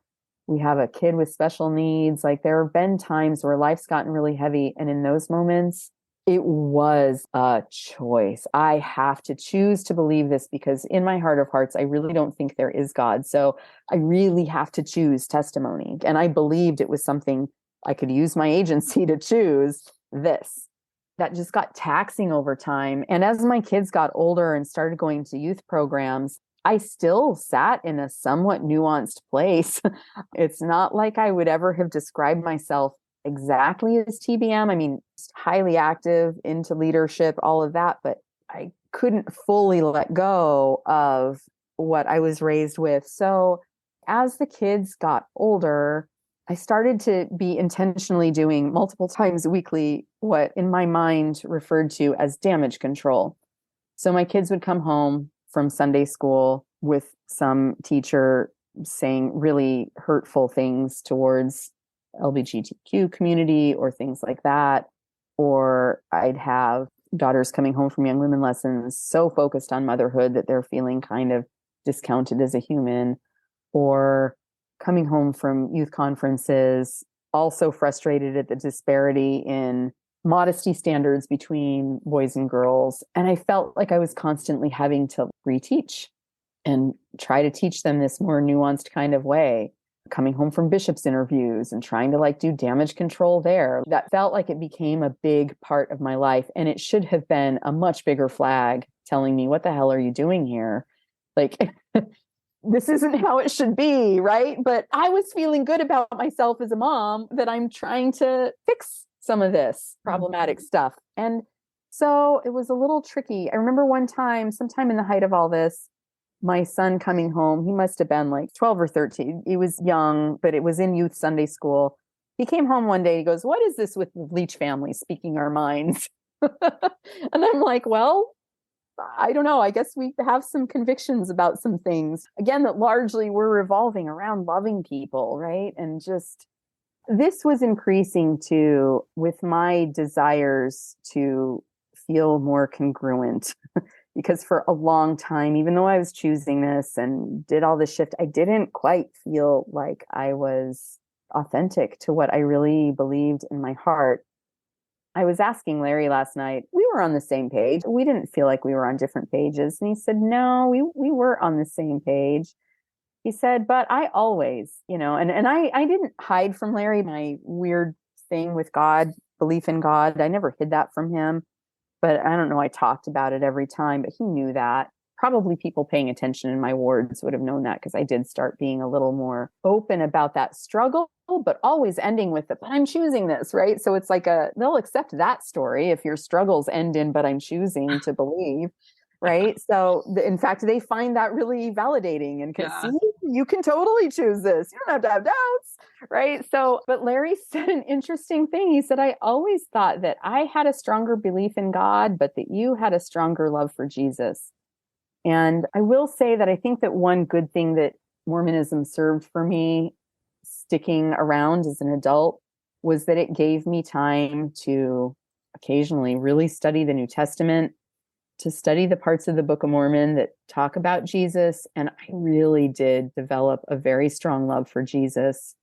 We have a kid with special needs. There have been times where life's gotten really heavy. And in those moments, It was a choice. I have to choose to believe this because in my heart of hearts, I really don't think there is God. So I really have to choose testimony. And I believed it was something I could use my agency to choose this. That just got taxing over time. And as my kids got older and started going to youth programs, I still sat in a somewhat nuanced place. It's not like I would ever have described myself exactly as TBM. I mean, highly active, into leadership, all of that, but I couldn't fully let go of what I was raised with. So as the kids got older, I started to be intentionally doing multiple times weekly what in my mind referred to as damage control. So my kids would come home from Sunday school with some teacher saying really hurtful things towards LGBTQ community or things like that. Or I'd have daughters coming home from young women lessons so focused on motherhood that they're feeling kind of discounted as a human, or coming home from youth conferences also frustrated at the disparity in modesty standards between boys and girls. And I felt like I was constantly having to reteach and try to teach them this more nuanced kind of way. Coming home from bishops' interviews and trying to do damage control there. That felt like it became a big part of my life. And it should have been a much bigger flag telling me, what the hell are you doing here? This isn't how it should be, right? But I was feeling good about myself as a mom that I'm trying to fix some of this problematic stuff. And so it was a little tricky. I remember one time, sometime in the height of all this, my son coming home, he must have been 12 or 13. He was young, but it was in youth Sunday school. He came home one day, he goes, "What is this with the Leach family speaking our minds?" And I'm like, well, I don't know. I guess we have some convictions about some things. Again, that largely were revolving around loving people, right? And just, this was increasing too with my desires to feel more congruent. Because for a long time, even though I was choosing this and did all this shift, I didn't quite feel like I was authentic to what I really believed in my heart. I was asking Larry last night, we were on the same page. We didn't feel like we were on different pages. And he said, no, we were on the same page. He said, but I always, and I didn't hide from Larry my weird thing with God, belief in God. I never hid that from him. But I don't know, I talked about it every time, but he knew that. Probably people paying attention in my wards would have known that because I did start being a little more open about that struggle, but always ending with but I'm choosing this, right? So it's they'll accept that story if your struggles end in, but I'm choosing to believe, right? So in fact, they find that really validating and see, you can totally choose this. You don't have to have doubts. Right. So, but Larry said an interesting thing. He said, I always thought that I had a stronger belief in God, but that you had a stronger love for Jesus. And I will say that I think that one good thing that Mormonism served for me sticking around as an adult was that it gave me time to occasionally really study the New Testament, to study the parts of the Book of Mormon that talk about Jesus. And I really did develop a very strong love for Jesus,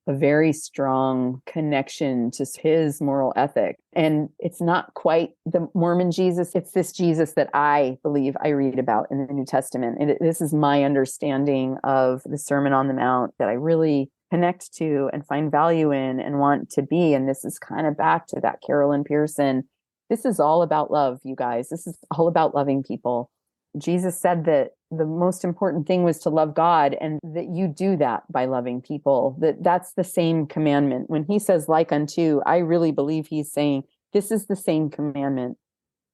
a very strong connection to his moral ethic. And it's not quite the Mormon Jesus. It's this Jesus that I believe I read about in the New Testament. And this is my understanding of the Sermon on the Mount that I really connect to and find value in and want to be. And this is kind of back to that Carolyn Pearson. This is all about love, you guys. This is all about loving people. Jesus said that the most important thing was to love God, and that you do that by loving people. That's the same commandment. When he says like unto, I really believe he's saying this is the same commandment.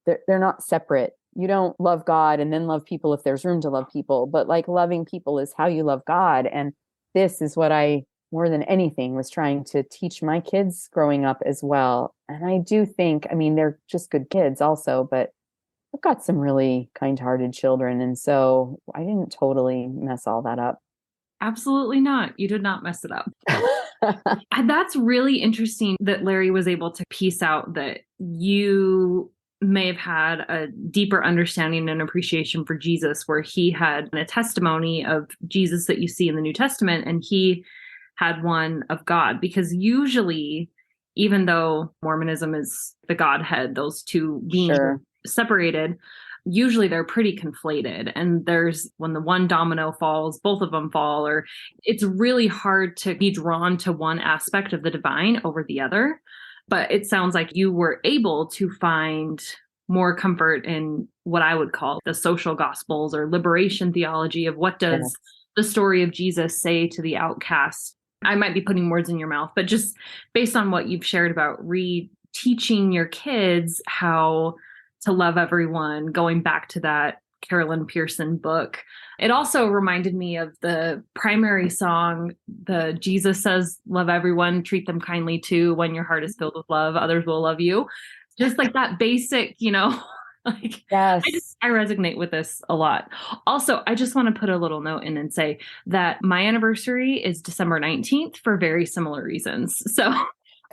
They're not separate. You don't love God and then love people if there's room to love people, but loving people is how you love God. And this is what I, more than anything, was trying to teach my kids growing up as well. And I do think, they're just good kids also, but I've got some really kind-hearted children. And so I didn't totally mess all that up. Absolutely not. You did not mess it up. And that's really interesting that Larry was able to piece out that you may have had a deeper understanding and appreciation for Jesus, where he had a testimony of Jesus that you see in the New Testament, and he had one of God. Because usually even though Mormonism is the Godhead, those two being separated, usually they're pretty conflated. And there's when the one domino falls, both of them fall, or it's really hard to be drawn to one aspect of the divine over the other. But it sounds like you were able to find more comfort in what I would call the social gospels or liberation theology of what does the story of Jesus say to the outcast. I might be putting words in your mouth, but just based on what you've shared about reteaching your kids how to love everyone, going back to that Carolyn Pearson book. It also reminded me of the primary song, the Jesus says, love everyone, treat them kindly too. When your heart is filled with love, others will love you. Just like that basic, like I resonate with this a lot. Also, I just want to put a little note in and say that my anniversary is December 19th for very similar reasons. So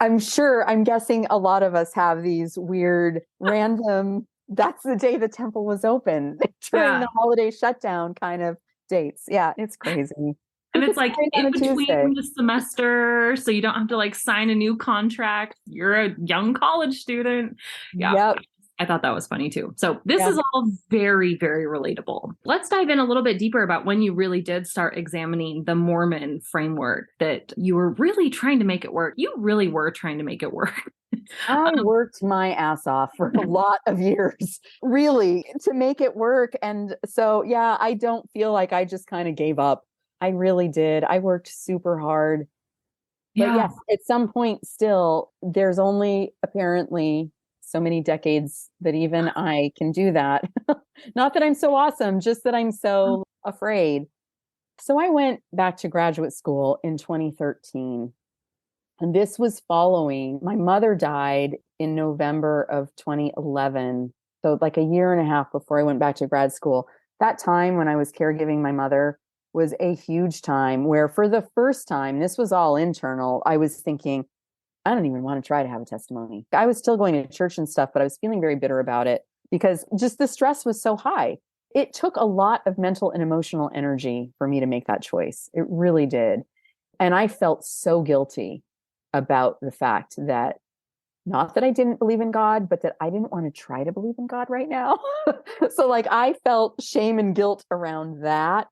I'm guessing a lot of us have these weird random, that's the day the temple was open during the holiday shutdown kind of dates. Yeah, it's crazy. And it's like in between the semester, so you don't have to like sign a new contract. You're a young college student. Yeah. Yep. I thought that was funny too. So this is all very, very relatable. Let's dive in a little bit deeper about when you really did start examining the Mormon framework, that you were really trying to make it work. You really were trying to make it work. I worked my ass off for a lot of years, really, to make it work. And so, yeah, I don't feel like I just kind of gave up. I really did. I worked super hard. But yes, at some point still, there's only apparently so many decades that even I can do that. Not that I'm so awesome, just that I'm so afraid. So I went back to graduate school in 2013. And this was following, my mother died in November of 2011. So like a year and a half before I went back to grad school. That time when I was caregiving my mother was a huge time where for the first time, this was all internal. I was thinking, I don't even want to try to have a testimony. I was still going to church and stuff, but I was feeling very bitter about it because just the stress was so high. It took a lot of mental and emotional energy for me to make that choice. It really did. And I felt so guilty about the fact that not that I didn't believe in God, but that I didn't want to try to believe in God right now. So like I felt shame and guilt around that.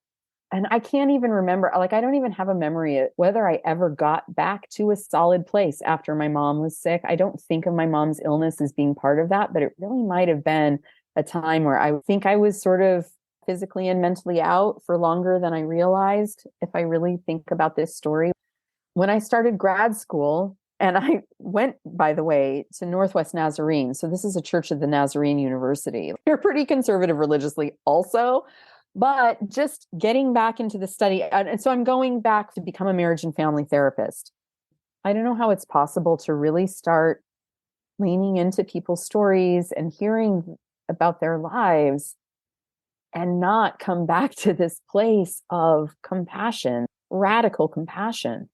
And I can't even remember, like, I don't even have a memory of whether I ever got back to a solid place after my mom was sick. I don't think of my mom's illness as being part of that, but it really might have been a time where I think I was sort of physically and mentally out for longer than I realized, if I really think about this story. When I started grad school, and I went, by the way, to Northwest Nazarene. So this is a Church of the Nazarene University. They're pretty conservative religiously also. But just getting back into the study. And so I'm going back to become a marriage and family therapist. I don't know how it's possible to really start leaning into people's stories and hearing about their lives and not come back to this place of compassion, radical compassion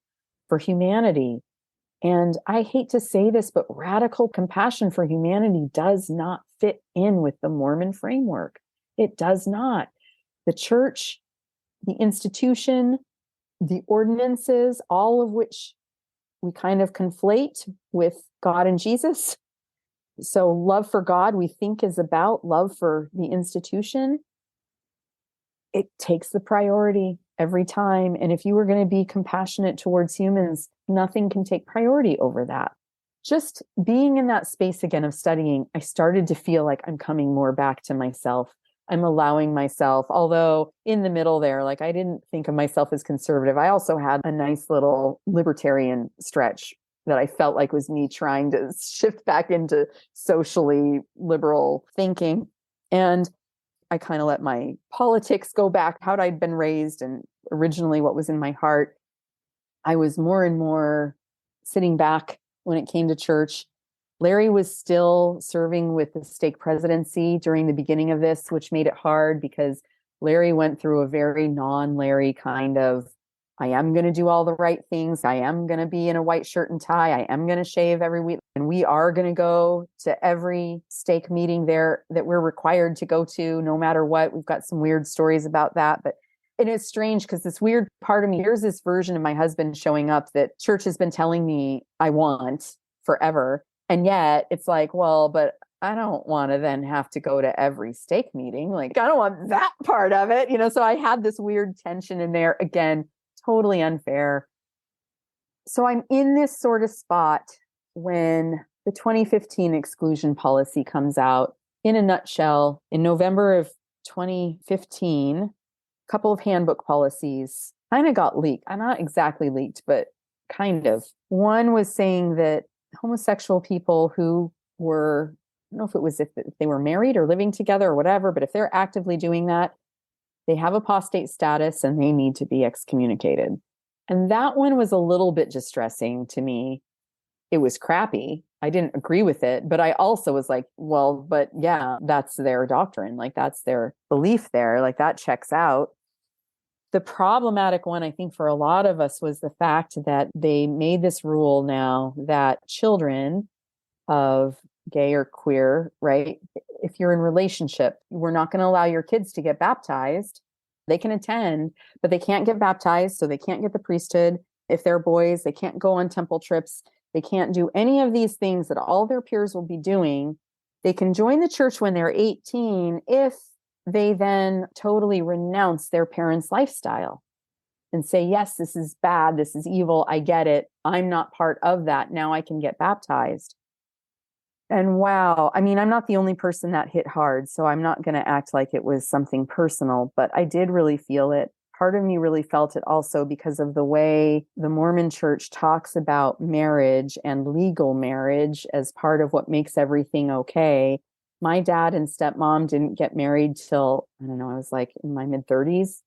for humanity. And I hate to say this, but radical compassion for humanity does not fit in with the Mormon framework. It does not. The church, the institution, the ordinances, all of which we kind of conflate with God and Jesus. So love for God, we think is about love for the institution. It takes the priority every time. And if you were going to be compassionate towards humans, nothing can take priority over that. Just being in that space again of studying, I started to feel like I'm coming more back to myself. I'm allowing myself, although in the middle there, like I didn't think of myself as conservative. I also had a nice little libertarian stretch that I felt like was me trying to shift back into socially liberal thinking. And I kind of let my politics go back, how I'd been raised and originally what was in my heart. I was more and more sitting back when it came to church. Larry was still serving with the stake presidency during the beginning of this, which made it hard because Larry went through a very non-Larry kind of, I am going to do all the right things. I am going to be in a white shirt and tie. I am going to shave every week. And we are going to go to every stake meeting there that we're required to go to, no matter what. We've got some weird stories about that. But it is strange because this weird part of me, here's this version of my husband showing up that church has been telling me I want forever. And yet it's like, well, but I don't want to then have to go to every stake meeting. Like, I don't want that part of it, So I had this weird tension in there. Again, totally unfair. So I'm in this sort of spot when the 2015 exclusion policy comes out. In a nutshell, in November of 2015, a couple of handbook policies kind of got leaked. Not exactly leaked, but kind of. One was saying that homosexual people who were, I don't know if it was if they were married or living together or whatever, but if they're actively doing that, they have apostate status and they need to be excommunicated. And that one was a little bit distressing to me. It was crappy. I didn't agree with it, but I also was like, well, but yeah, that's their doctrine. Like that's their belief there. Like that checks out. The problematic one, I think, for a lot of us was the fact that they made this rule now that children of gay or queer, right? If you're in relationship, we're not going to allow your kids to get baptized. They can attend, but they can't get baptized, so they can't get the priesthood. If they're boys, they can't go on temple trips. They can't do any of these things that all their peers will be doing. They can join the church when they're 18 if they then totally renounce their parents' lifestyle and say, yes, this is bad. This is evil. I get it. I'm not part of that. Now I can get baptized. And wow, I mean, I'm not the only person that hit hard, so I'm not going to act like it was something personal, but I did really feel it. Part of me really felt it also because of the way the Mormon church talks about marriage and legal marriage as part of what makes everything okay. My dad and stepmom didn't get married till, I don't know, I was like in my mid-30s.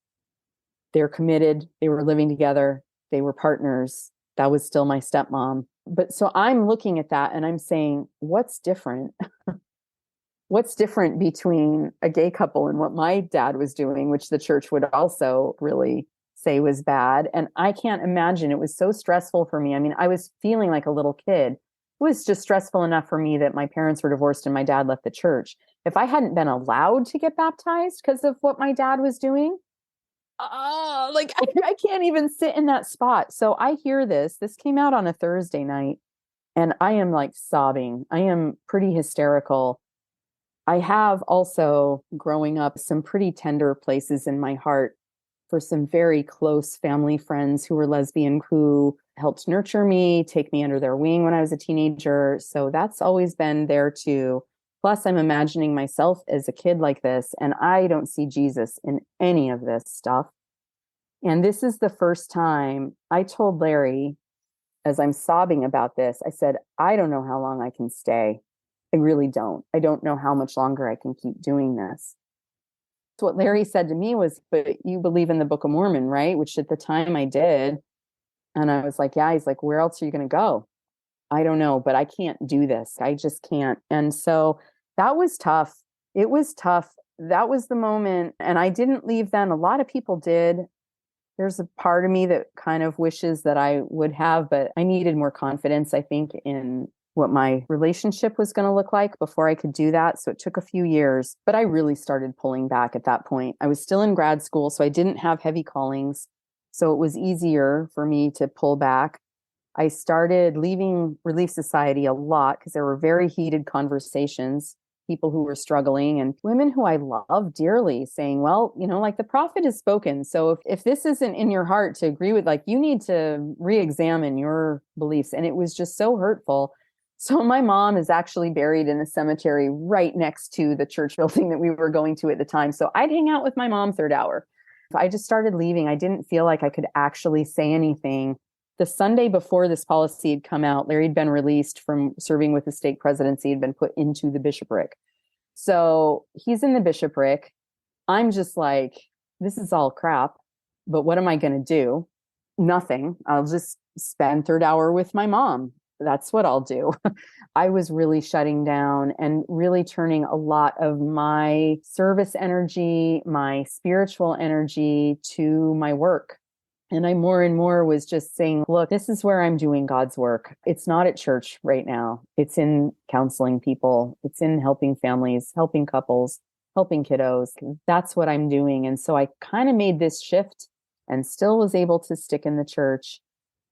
They're committed. They were living together. They were partners. That was still my stepmom. But so I'm looking at that and I'm saying, what's different? What's different between a gay couple and what my dad was doing, which the church would also really say was bad. And I can't imagine. It was so stressful for me. I mean, I was feeling like a little kid. It was just stressful enough for me that my parents were divorced and my dad left the church. If I hadn't been allowed to get baptized because of what my dad was doing, I can't even sit in that spot. So I hear this. This came out on a Thursday night, and I am like sobbing. I am pretty hysterical. I have also, growing up, some pretty tender places in my heart for some very close family friends who were lesbian, who helped nurture me, take me under their wing when I was a teenager. So that's always been there too. Plus, I'm imagining myself as a kid like this, and I don't see Jesus in any of this stuff. And this is the first time I told Larry, as I'm sobbing about this, I said, I don't know how long I can stay. I really don't. I don't know how much longer I can keep doing this. So what Larry said to me was, but you believe in the Book of Mormon, right? Which at the time I did. And I was like, yeah. He's like, where else are you going to go? I don't know, but I can't do this. I just can't. And so that was tough. It was tough. That was the moment. And I didn't leave then. A lot of people did. There's a part of me that kind of wishes that I would have, but I needed more confidence, I think, in what my relationship was going to look like before I could do that. So it took a few years, but I really started pulling back at that point. I was still in grad school, so I didn't have heavy callings. So it was easier for me to pull back. I started leaving Relief Society a lot because there were very heated conversations, people who were struggling and women who I love dearly saying, well, like the prophet has spoken. So if this isn't in your heart to agree with, like, you need to re-examine your beliefs. And it was just so hurtful. So my mom is actually buried in a cemetery right next to the church building that we were going to at the time. So I'd hang out with my mom third hour. I just started leaving. I didn't feel like I could actually say anything. The Sunday before this policy had come out, Larry had been released from serving with the stake presidency, had been put into the bishopric. So he's in the bishopric. I'm just like, this is all crap, but what am I going to do? Nothing. I'll just spend third hour with my mom. That's what I'll do. I was really shutting down and really turning a lot of my service energy, my spiritual energy to my work. And I more and more was just saying, look, this is where I'm doing God's work. It's not at church right now. It's in counseling people. It's in helping families, helping couples, helping kiddos. That's what I'm doing. And so I kind of made this shift and still was able to stick in the church.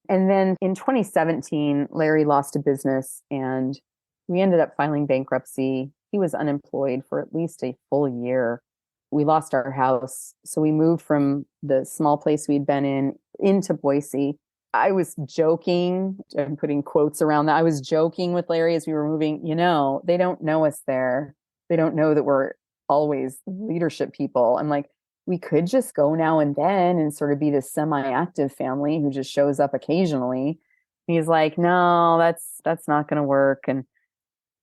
And then in 2017, Larry lost a business and we ended up filing bankruptcy. He was unemployed for at least a full year. We lost our house. So we moved from the small place we'd been in into Boise. I was joking, I'm putting quotes around that. I was joking with Larry as we were moving, they don't know us there. They don't know that we're always leadership people. I'm like, we could just go now and then and sort of be this semi-active family who just shows up occasionally. And he's like, no, that's not going to work. And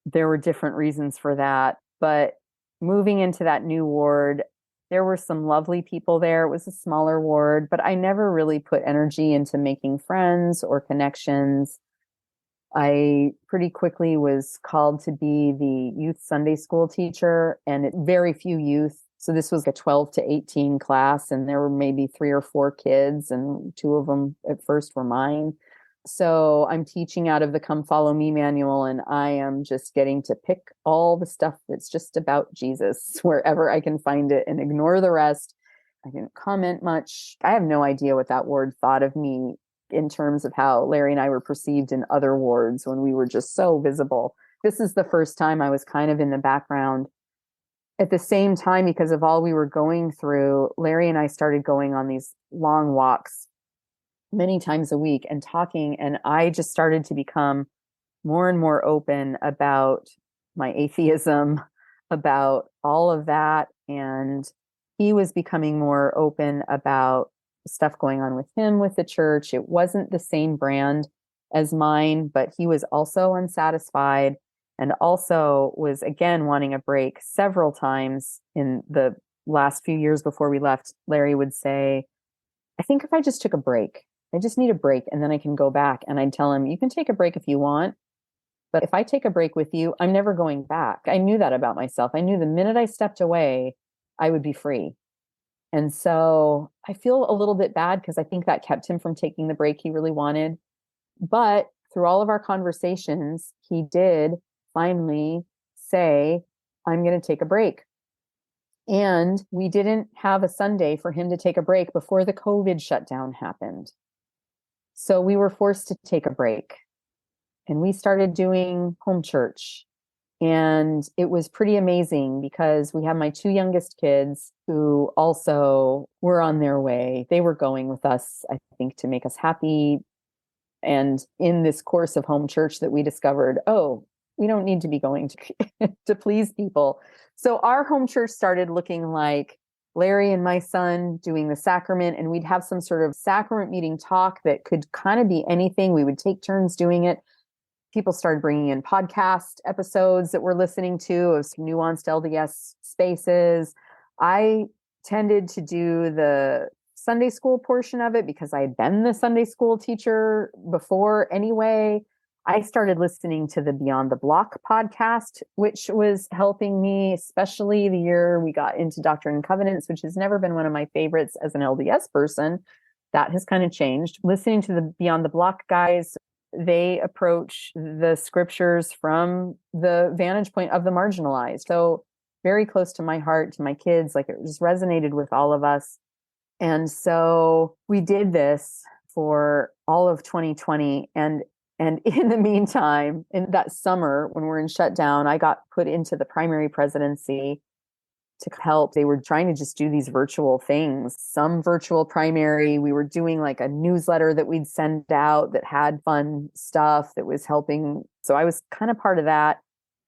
there were different reasons for that. But moving into that new ward, there were some lovely people there. It was a smaller ward, but I never really put energy into making friends or connections. I pretty quickly was called to be the youth Sunday school teacher, and very few youth. So this was a 12 to 18 class, and there were maybe 3 or 4 kids, and 2 of them at first were mine. So I'm teaching out of the Come Follow Me manual, and I am just getting to pick all the stuff that's just about Jesus wherever I can find it and ignore the rest. I didn't comment much. I have no idea what that ward thought of me in terms of how Larry and I were perceived in other wards when we were just so visible. This is the first time I was kind of in the background. At the same time, because of all we were going through, Larry and I started going on these long walks many times a week and talking. And I just started to become more and more open about my atheism, about all of that. And he was becoming more open about stuff going on with him, with the church. It wasn't the same brand as mine, but he was also unsatisfied and also was again wanting a break. Several times in the last few years before we left, Larry would say, I think if I just took a break, I just need a break and then I can go back. And I'd tell him, you can take a break if you want, but if I take a break with you, I'm never going back. I knew that about myself. I knew the minute I stepped away, I would be free. And so I feel a little bit bad because I think that kept him from taking the break he really wanted. But through all of our conversations, he did finally say, I'm going to take a break. And we didn't have a Sunday for him to take a break before the COVID shutdown happened. So we were forced to take a break. And we started doing home church. And it was pretty amazing because we have my 2 youngest kids who also were on their way. They were going with us, I think, to make us happy. And in this course of home church that we discovered, we don't need to be going to please people. So our home church started looking like Larry and my son doing the sacrament, and we'd have some sort of sacrament meeting talk that could kind of be anything. We would take turns doing it. People started bringing in podcast episodes that we're listening to of some nuanced LDS spaces. I tended to do the Sunday school portion of it because I had been the Sunday school teacher before anyway. I started listening to the Beyond the Block podcast, which was helping me, especially the year we got into Doctrine and Covenants, which has never been one of my favorites as an LDS person. That has kind of changed. Listening to the Beyond the Block guys, they approach the scriptures from the vantage point of the marginalized. So very close to my heart, to my kids, like it just resonated with all of us. And so we did this for all of 2020. And in the meantime, in that summer, when we're in shutdown, I got put into the primary presidency to help. They were trying to just do these virtual things, some virtual primary. We were doing like a newsletter that we'd send out that had fun stuff that was helping. So I was kind of part of that.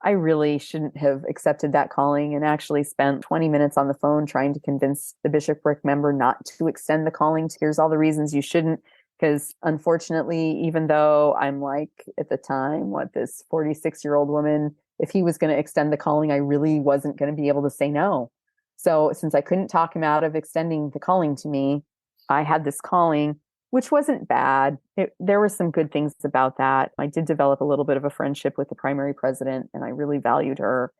I really shouldn't have accepted that calling and actually spent 20 minutes on the phone trying to convince the bishopric member not to extend the calling. Here's all the reasons you shouldn't. Because unfortunately, even though I'm like at the time, this 46-year-old woman, if he was going to extend the calling, I really wasn't going to be able to say no. So since I couldn't talk him out of extending the calling to me, I had this calling, which wasn't bad. There were some good things about that. I did develop a little bit of a friendship with the primary president, and I really valued her.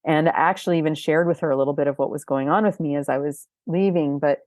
And I actually even shared with her a little bit of what was going on with me as I was leaving. But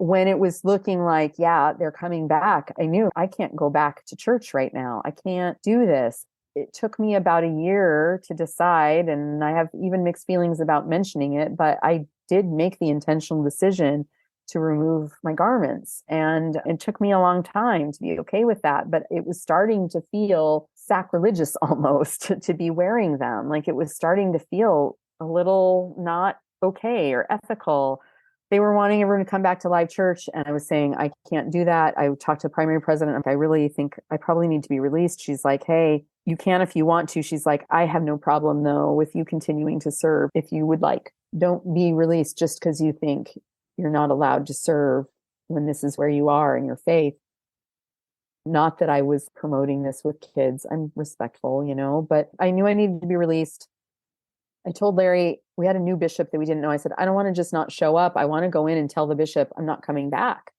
when it was looking like, yeah, they're coming back, I knew I can't go back to church right now. I can't do this. It took me about a year to decide, and I have even mixed feelings about mentioning it, but I did make the intentional decision to remove my garments. And it took me a long time to be okay with that, but it was starting to feel sacrilegious almost to be wearing them. Like it was starting to feel a little not okay or ethical. They were wanting everyone to come back to live church. And I was saying, I can't do that. I talked to the primary president. I really think I probably need to be released. She's like, hey, you can if you want to. She's like, I have no problem though with you continuing to serve if you would like. Don't be released just because you think you're not allowed to serve when this is where you are in your faith. Not that I was promoting this with kids. I'm respectful, but I knew I needed to be released. I told Larry, we had a new bishop that we didn't know. I said, I don't want to just not show up. I want to go in and tell the bishop I'm not coming back.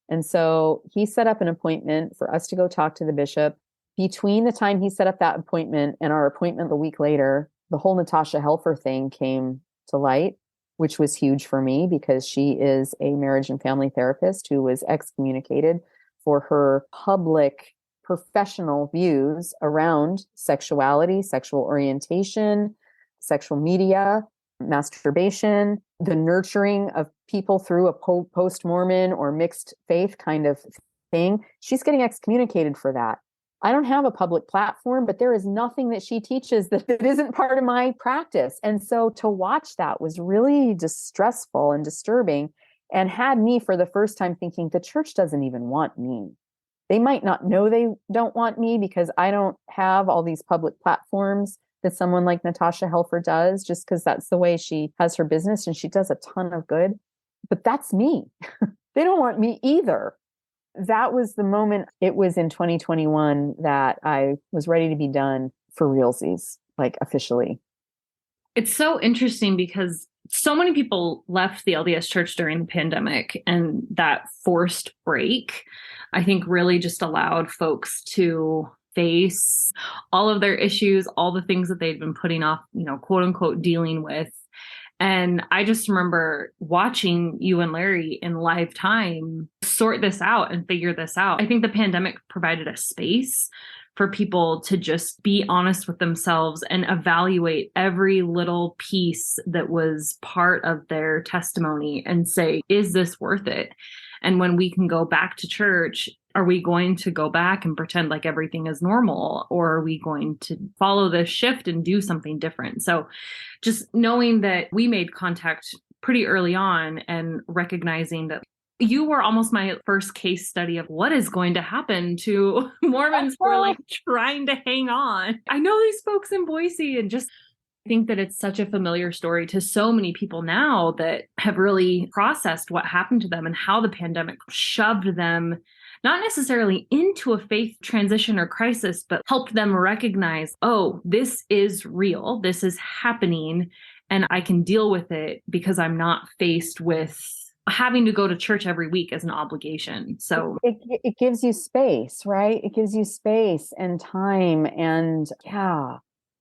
And so he set up an appointment for us to go talk to the bishop. Between the time he set up that appointment and our appointment a week later, the whole Natasha Helfer thing came to light, which was huge for me because she is a marriage and family therapist who was excommunicated for her public professional views around sexuality, sexual orientation, sexual media, masturbation, the nurturing of people through a post-Mormon or mixed faith kind of thing. She's getting excommunicated for that. I don't have a public platform, but there is nothing that she teaches that isn't part of my practice. And so to watch that was really distressful and disturbing and had me for the first time thinking the church doesn't even want me. They might not know they don't want me because I don't have all these public platforms that someone like Natasha Helfer does, just because that's the way she has her business and she does a ton of good. But that's me. They don't want me either. That was the moment. It was in 2021 that I was ready to be done for realsies, like officially. It's so interesting because so many people left the LDS church during the pandemic, and that forced break, I think, really just allowed folks to face all of their issues, all the things that they'd been putting off, quote unquote, dealing with. And I just remember watching you and Larry in live time sort this out and figure this out. I think the pandemic provided a space for people to just be honest with themselves and evaluate every little piece that was part of their testimony and say, is this worth it? And when we can go back to church, are we going to go back and pretend like everything is normal? Or are we going to follow this shift and do something different? So just knowing that we made contact pretty early on and recognizing that you were almost my first case study of what is going to happen to Mormons who are like trying to hang on. I know these folks in Boise, and just think that it's such a familiar story to so many people now that have really processed what happened to them and how the pandemic shoved them not necessarily into a faith transition or crisis, but helped them recognize, oh, this is real, this is happening, and I can deal with it because I'm not faced with having to go to church every week as an obligation. So it gives you space, right? It gives you space and time and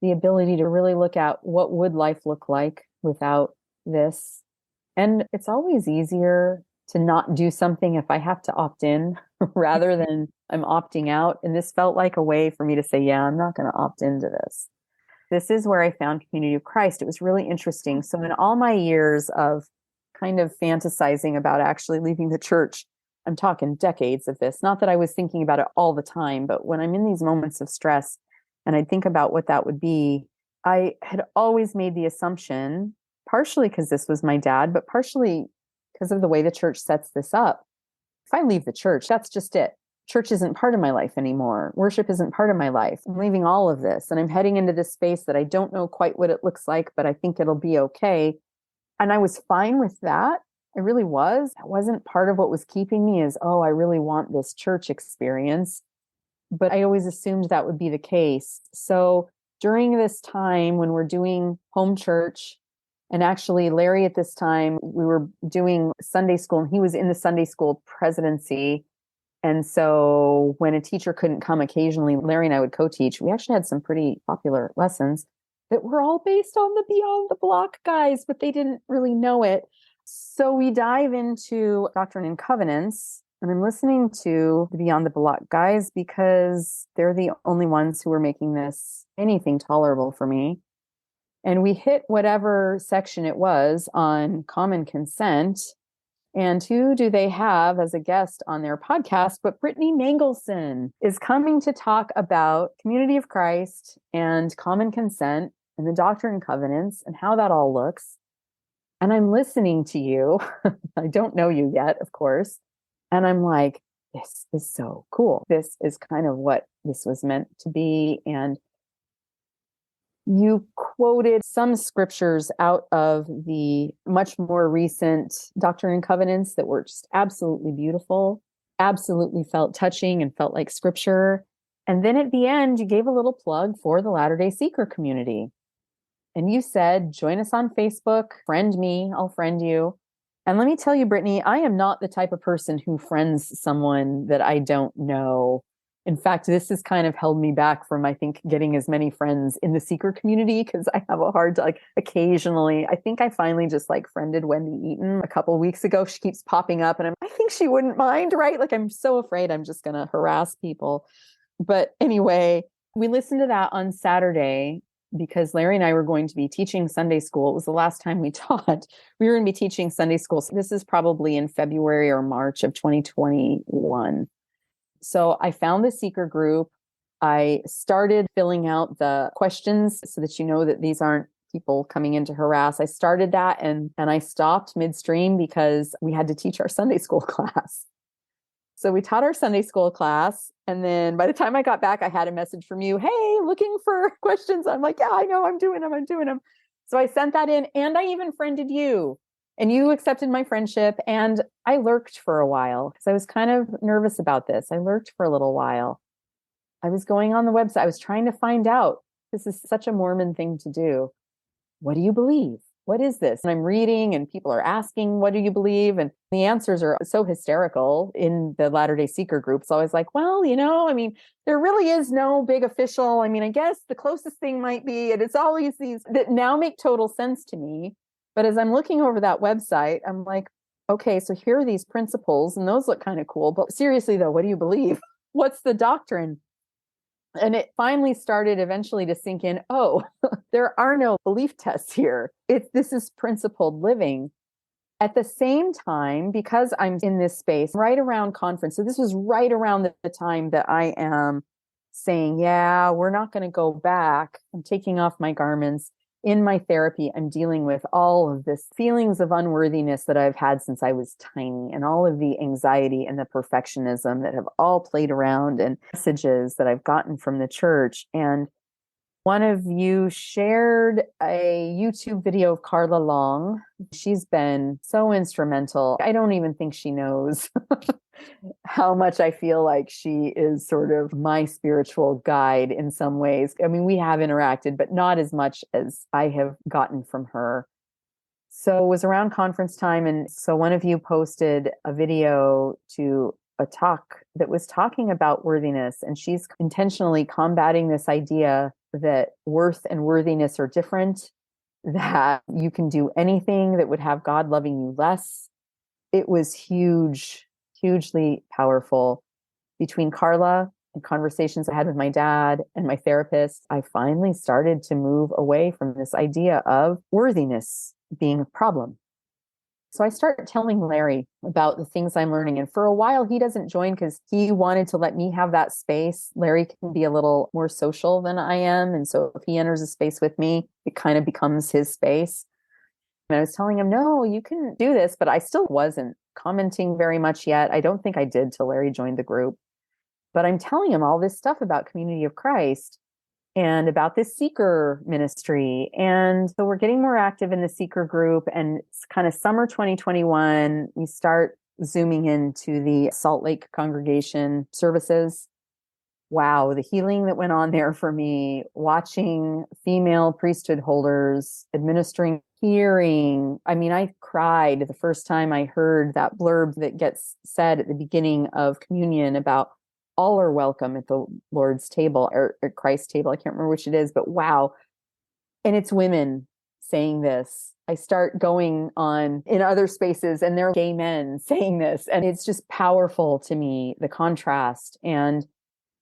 the ability to really look at what would life look like without this. And it's always easier to not do something if I have to opt in rather than I'm opting out. And this felt like a way for me to say, yeah, I'm not going to opt into this. This is where I found Community of Christ. It was really interesting. So in all my years of kind of fantasizing about actually leaving the church, I'm talking decades of this, not that I was thinking about it all the time, but when I'm in these moments of stress and I think about what that would be, I had always made the assumption, partially because this was my dad, but partially because of the way the church sets this up. If I leave the church, that's just it. Church isn't part of my life anymore. Worship isn't part of my life. I'm leaving all of this and I'm heading into this space that I don't know quite what it looks like, but I think it'll be okay. And I was fine with that. I really was. That wasn't part of what was keeping me is, I really want this church experience. But I always assumed that would be the case. So during this time when we're doing home church, and actually Larry at this time, we were doing Sunday school and he was in the Sunday school presidency. And so when a teacher couldn't come occasionally, Larry and I would co-teach. We actually had some pretty popular lessons that were all based on the Beyond the Block guys, but they didn't really know it. So we dive into Doctrine and Covenants, and I'm listening to the Beyond the Block guys because they're the only ones who were making this anything tolerable for me. And we hit whatever section it was on common consent. And who do they have as a guest on their podcast? But Brittany Mangelson is coming to talk about community of Christ and common consent and the Doctrine and Covenants and how that all looks. And I'm listening to you. I don't know you yet, of course. And I'm like, this is so cool. This is kind of what this was meant to be. And you quoted some scriptures out of the much more recent Doctrine and Covenants that were just absolutely beautiful, absolutely felt touching and felt like scripture. And then at the end, you gave a little plug for the Latter-day Seeker community. And you said, join us on Facebook, friend me, I'll friend you. And let me tell you, Brittany, I am not the type of person who friends someone that I don't know. In fact, this has kind of held me back from, I think, getting as many friends in the seeker community because I have a hard time, occasionally. I think I finally just friended Wendy Eaton a couple of weeks ago. She keeps popping up and I think she wouldn't mind, right? I'm so afraid I'm just going to harass people. But anyway, we listened to that on Saturday because Larry and I were going to be teaching Sunday school. It was the last time we taught. We were going to be teaching Sunday school. So this is probably in February or March of 2021. So I found the seeker group. I started filling out the questions so that you know that these aren't people coming in to harass. I started that and I stopped midstream because we had to teach our Sunday school class. So we taught our Sunday school class. And then by the time I got back, I had a message from you. Hey, looking for questions. I'm like, yeah, I know, I'm doing them. So I sent that in and I even friended you. And you accepted my friendship. And I lurked for a while because I was kind of nervous about this. I lurked for a little while. I was going on the website. I was trying to find out. This is such a Mormon thing to do. What do you believe? What is this? And I'm reading and people are asking, what do you believe? And the answers are so hysterical in the Latter-day Seeker group. So I was like, well, there really is no big official. I guess the closest thing might be, and it's always these that now make total sense to me. But as I'm looking over that website, I'm like, okay, so here are these principles and those look kind of cool. But seriously, though, what do you believe? What's the doctrine? And it finally started eventually to sink in. Oh, there are no belief tests here. This is principled living. At the same time, because I'm in this space right around conference. So this was right around the time that I am saying, yeah, we're not going to go back. I'm taking off my garments. In my therapy, I'm dealing with all of this feelings of unworthiness that I've had since I was tiny and all of the anxiety and the perfectionism that have all played around and messages that I've gotten from the church. And one of you shared a YouTube video of Carla Long. She's been so instrumental. I don't even think she knows how much I feel like she is sort of my spiritual guide in some ways. We have interacted, but not as much as I have gotten from her. So it was around conference time. And so one of you posted a video to a talk that was talking about worthiness. And she's intentionally combating this idea that worth and worthiness are different, that you can do anything that would have God loving you less. It was hugely powerful. Between Carla and conversations I had with my dad and my therapist, I finally started to move away from this idea of worthiness being a problem. So I started telling Larry about the things I'm learning. And for a while, he doesn't join because he wanted to let me have that space. Larry can be a little more social than I am. And so if he enters a space with me, it kind of becomes his space. And I was telling him, no, you can do this. But I still wasn't commenting very much yet. I don't think I did till Larry joined the group. But I'm telling him all this stuff about Community of Christ and about this seeker ministry. And so we're getting more active in the seeker group. And it's kind of summer 2021, we start zooming into the Salt Lake congregation services. Wow, the healing that went on there for me, watching female priesthood holders administering hearing. I cried the first time I heard that blurb that gets said at the beginning of communion about all are welcome at the Lord's table or at Christ's table. I can't remember which it is, but wow. And it's women saying this. I start going on in other spaces and there are gay men saying this. And it's just powerful to me, the contrast. And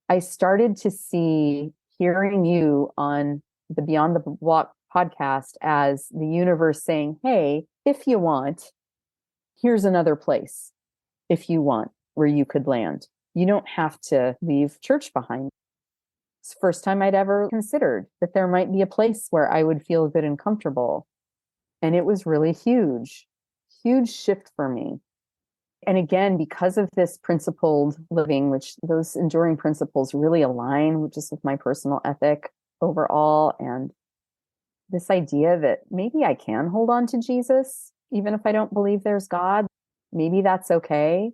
I started to see hearing you on the Beyond the Block podcast as the universe saying, hey, if you want, here's another place if you want where you could land. You don't have to leave church behind. It's the first time I'd ever considered that there might be a place where I would feel good and comfortable. And it was really huge, huge shift for me. And again, because of this principled living, which those enduring principles really align with just with my personal ethic overall, and this idea that maybe I can hold on to Jesus, even if I don't believe there's God, maybe that's okay,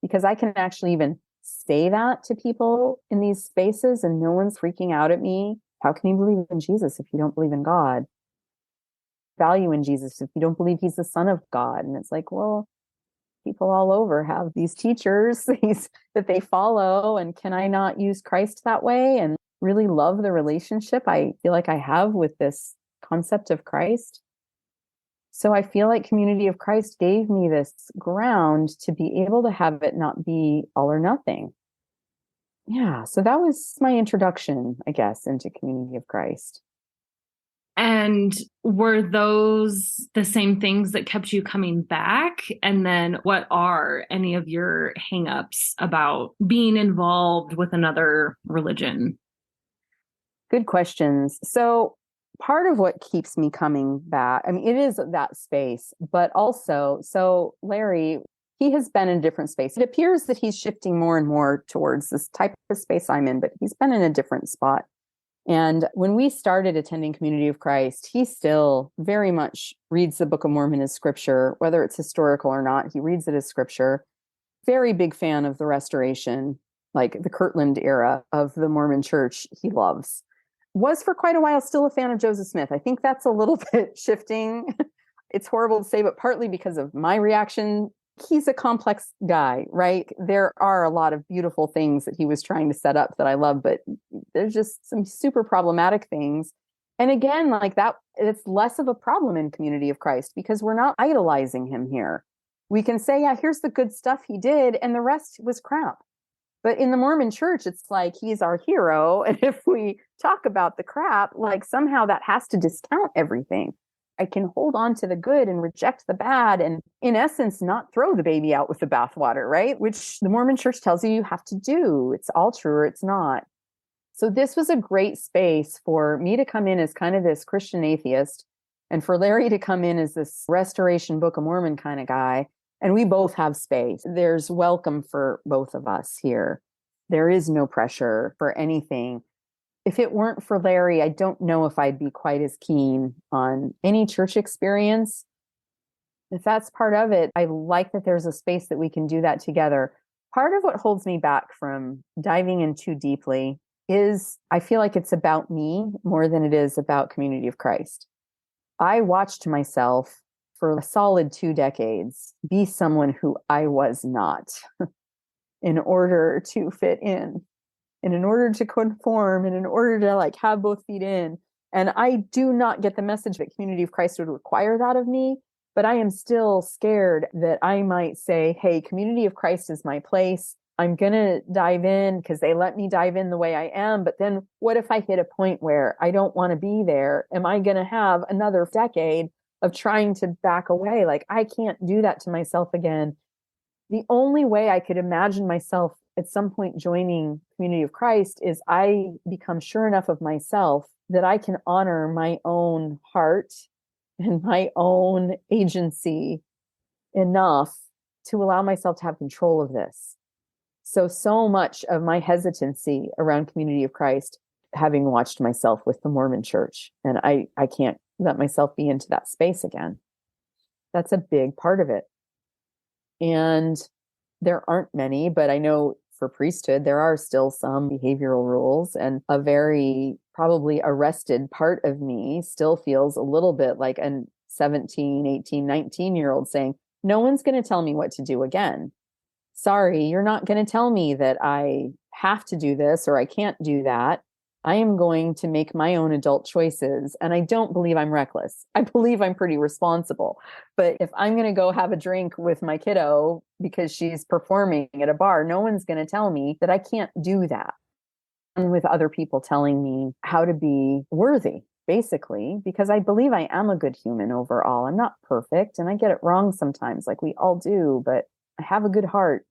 because I can actually even say that to people in these spaces and no one's freaking out at me. How can you believe in Jesus if you don't believe in God? Value in Jesus if you don't believe he's the Son of God. And it's like, well, people all over have these teachers that they follow. And can I not use Christ that way and really love the relationship I feel like I have with this concept of Christ? So I feel like Community of Christ gave me this ground to be able to have it not be all or nothing. Yeah, so that was my introduction, I guess, into Community of Christ. And were those the same things that kept you coming back? And then what are any of your hangups about being involved with another religion? Good questions. So part of what keeps me coming back, I mean, it is that space, but also, so Larry, he has been in a different space. It appears that he's shifting more and more towards this type of space I'm in, but he's been in a different spot. And when we started attending Community of Christ, he still very much reads the Book of Mormon as scripture, whether it's historical or not. He reads it as scripture. Very big fan of the Restoration, like the Kirtland era of the Mormon Church. He loves. Was for quite a while still a fan of Joseph Smith. I think that's a little bit shifting. It's horrible to say, but partly because of my reaction. He's a complex guy, right? There are a lot of beautiful things that he was trying to set up that I love, but there's just some super problematic things. And again, like that, it's less of a problem in Community of Christ because we're not idolizing him here. We can say, yeah, here's the good stuff he did, and the rest was crap. But in the Mormon Church, it's like he's our hero. And if we talk about the crap, like somehow that has to discount everything. I can hold on to the good and reject the bad and, in essence, not throw the baby out with the bathwater, right? Which the Mormon Church tells you have to do. It's all true or it's not. So this was a great space for me to come in as kind of this Christian atheist and for Larry to come in as this Restoration Book of Mormon kind of guy. And we both have space. There's welcome for both of us here. There is no pressure for anything. If it weren't for Larry, I don't know if I'd be quite as keen on any church experience. If that's part of it, I like that there's a space that we can do that together. Part of what holds me back from diving in too deeply is I feel like it's about me more than it is about Community of Christ. I watched myself for a solid 2 decades be someone who I was not in order to fit in. And in order to conform and in order to like have both feet in. And I do not get the message that Community of Christ would require that of me, but I am still scared that I might say, hey, Community of Christ is my place. I'm going to dive in because they let me dive in the way I am. But then what if I hit a point where I don't want to be there? Am I going to have another decade of trying to back away? Like, I can't do that to myself again. The only way I could imagine myself at some point joining Community of Christ is I become sure enough of myself that I can honor my own heart and my own agency enough to allow myself to have control of this. So much of my hesitancy around Community of Christ, having watched myself with the Mormon Church, and I can't let myself be into that space again. That's a big part of it. And there aren't many, but I know for priesthood, there are still some behavioral rules, and a very probably arrested part of me still feels a little bit like a 17, 18, 19-year-old saying, no one's going to tell me what to do again. Sorry, you're not going to tell me that I have to do this or I can't do that. I am going to make my own adult choices. And I don't believe I'm reckless. I believe I'm pretty responsible. But if I'm going to go have a drink with my kiddo because she's performing at a bar, no one's going to tell me that I can't do that. And with other people telling me how to be worthy basically, because I believe I am a good human overall. I'm not perfect and I get it wrong sometimes, like we all do, but I have a good heart.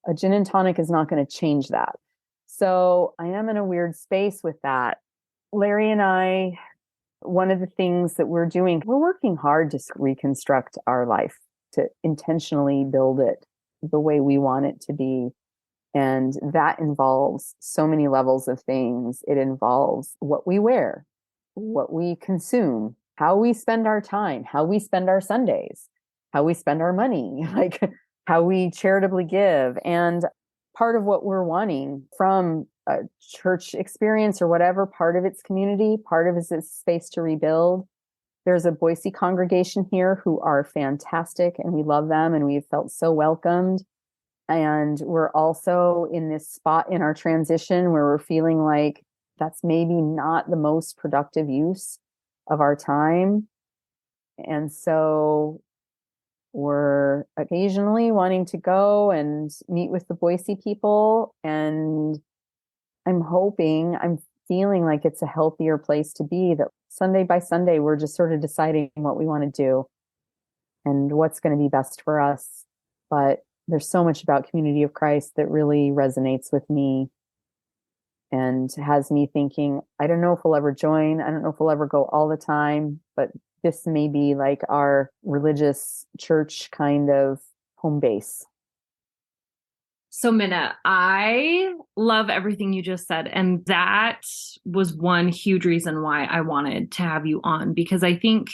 A gin and tonic is not going to change that. So I am in a weird space with that. Larry and I, one of the things that we're doing, we're working hard to reconstruct our life, to intentionally build it the way we want it to be. And that involves so many levels of things. It involves what we wear, what we consume, how we spend our time, how we spend our Sundays, how we spend our money, like how we charitably give. And part of what we're wanting from a church experience or whatever, part of its community, part of its space to rebuild. There's a Boise congregation here who are fantastic and we love them and we've felt so welcomed. And we're also in this spot in our transition where we're feeling like that's maybe not the most productive use of our time. And so we're occasionally wanting to go and meet with the Boise people. And I'm feeling like it's a healthier place to be, that Sunday by Sunday, we're just sort of deciding what we want to do and what's going to be best for us. But there's so much about Community of Christ that really resonates with me and has me thinking, I don't know if we'll ever join. I don't know if we'll ever go all the time, but this may be like our religious church kind of home base. So Mina, I love everything you just said. And that was one huge reason why I wanted to have you on, because I think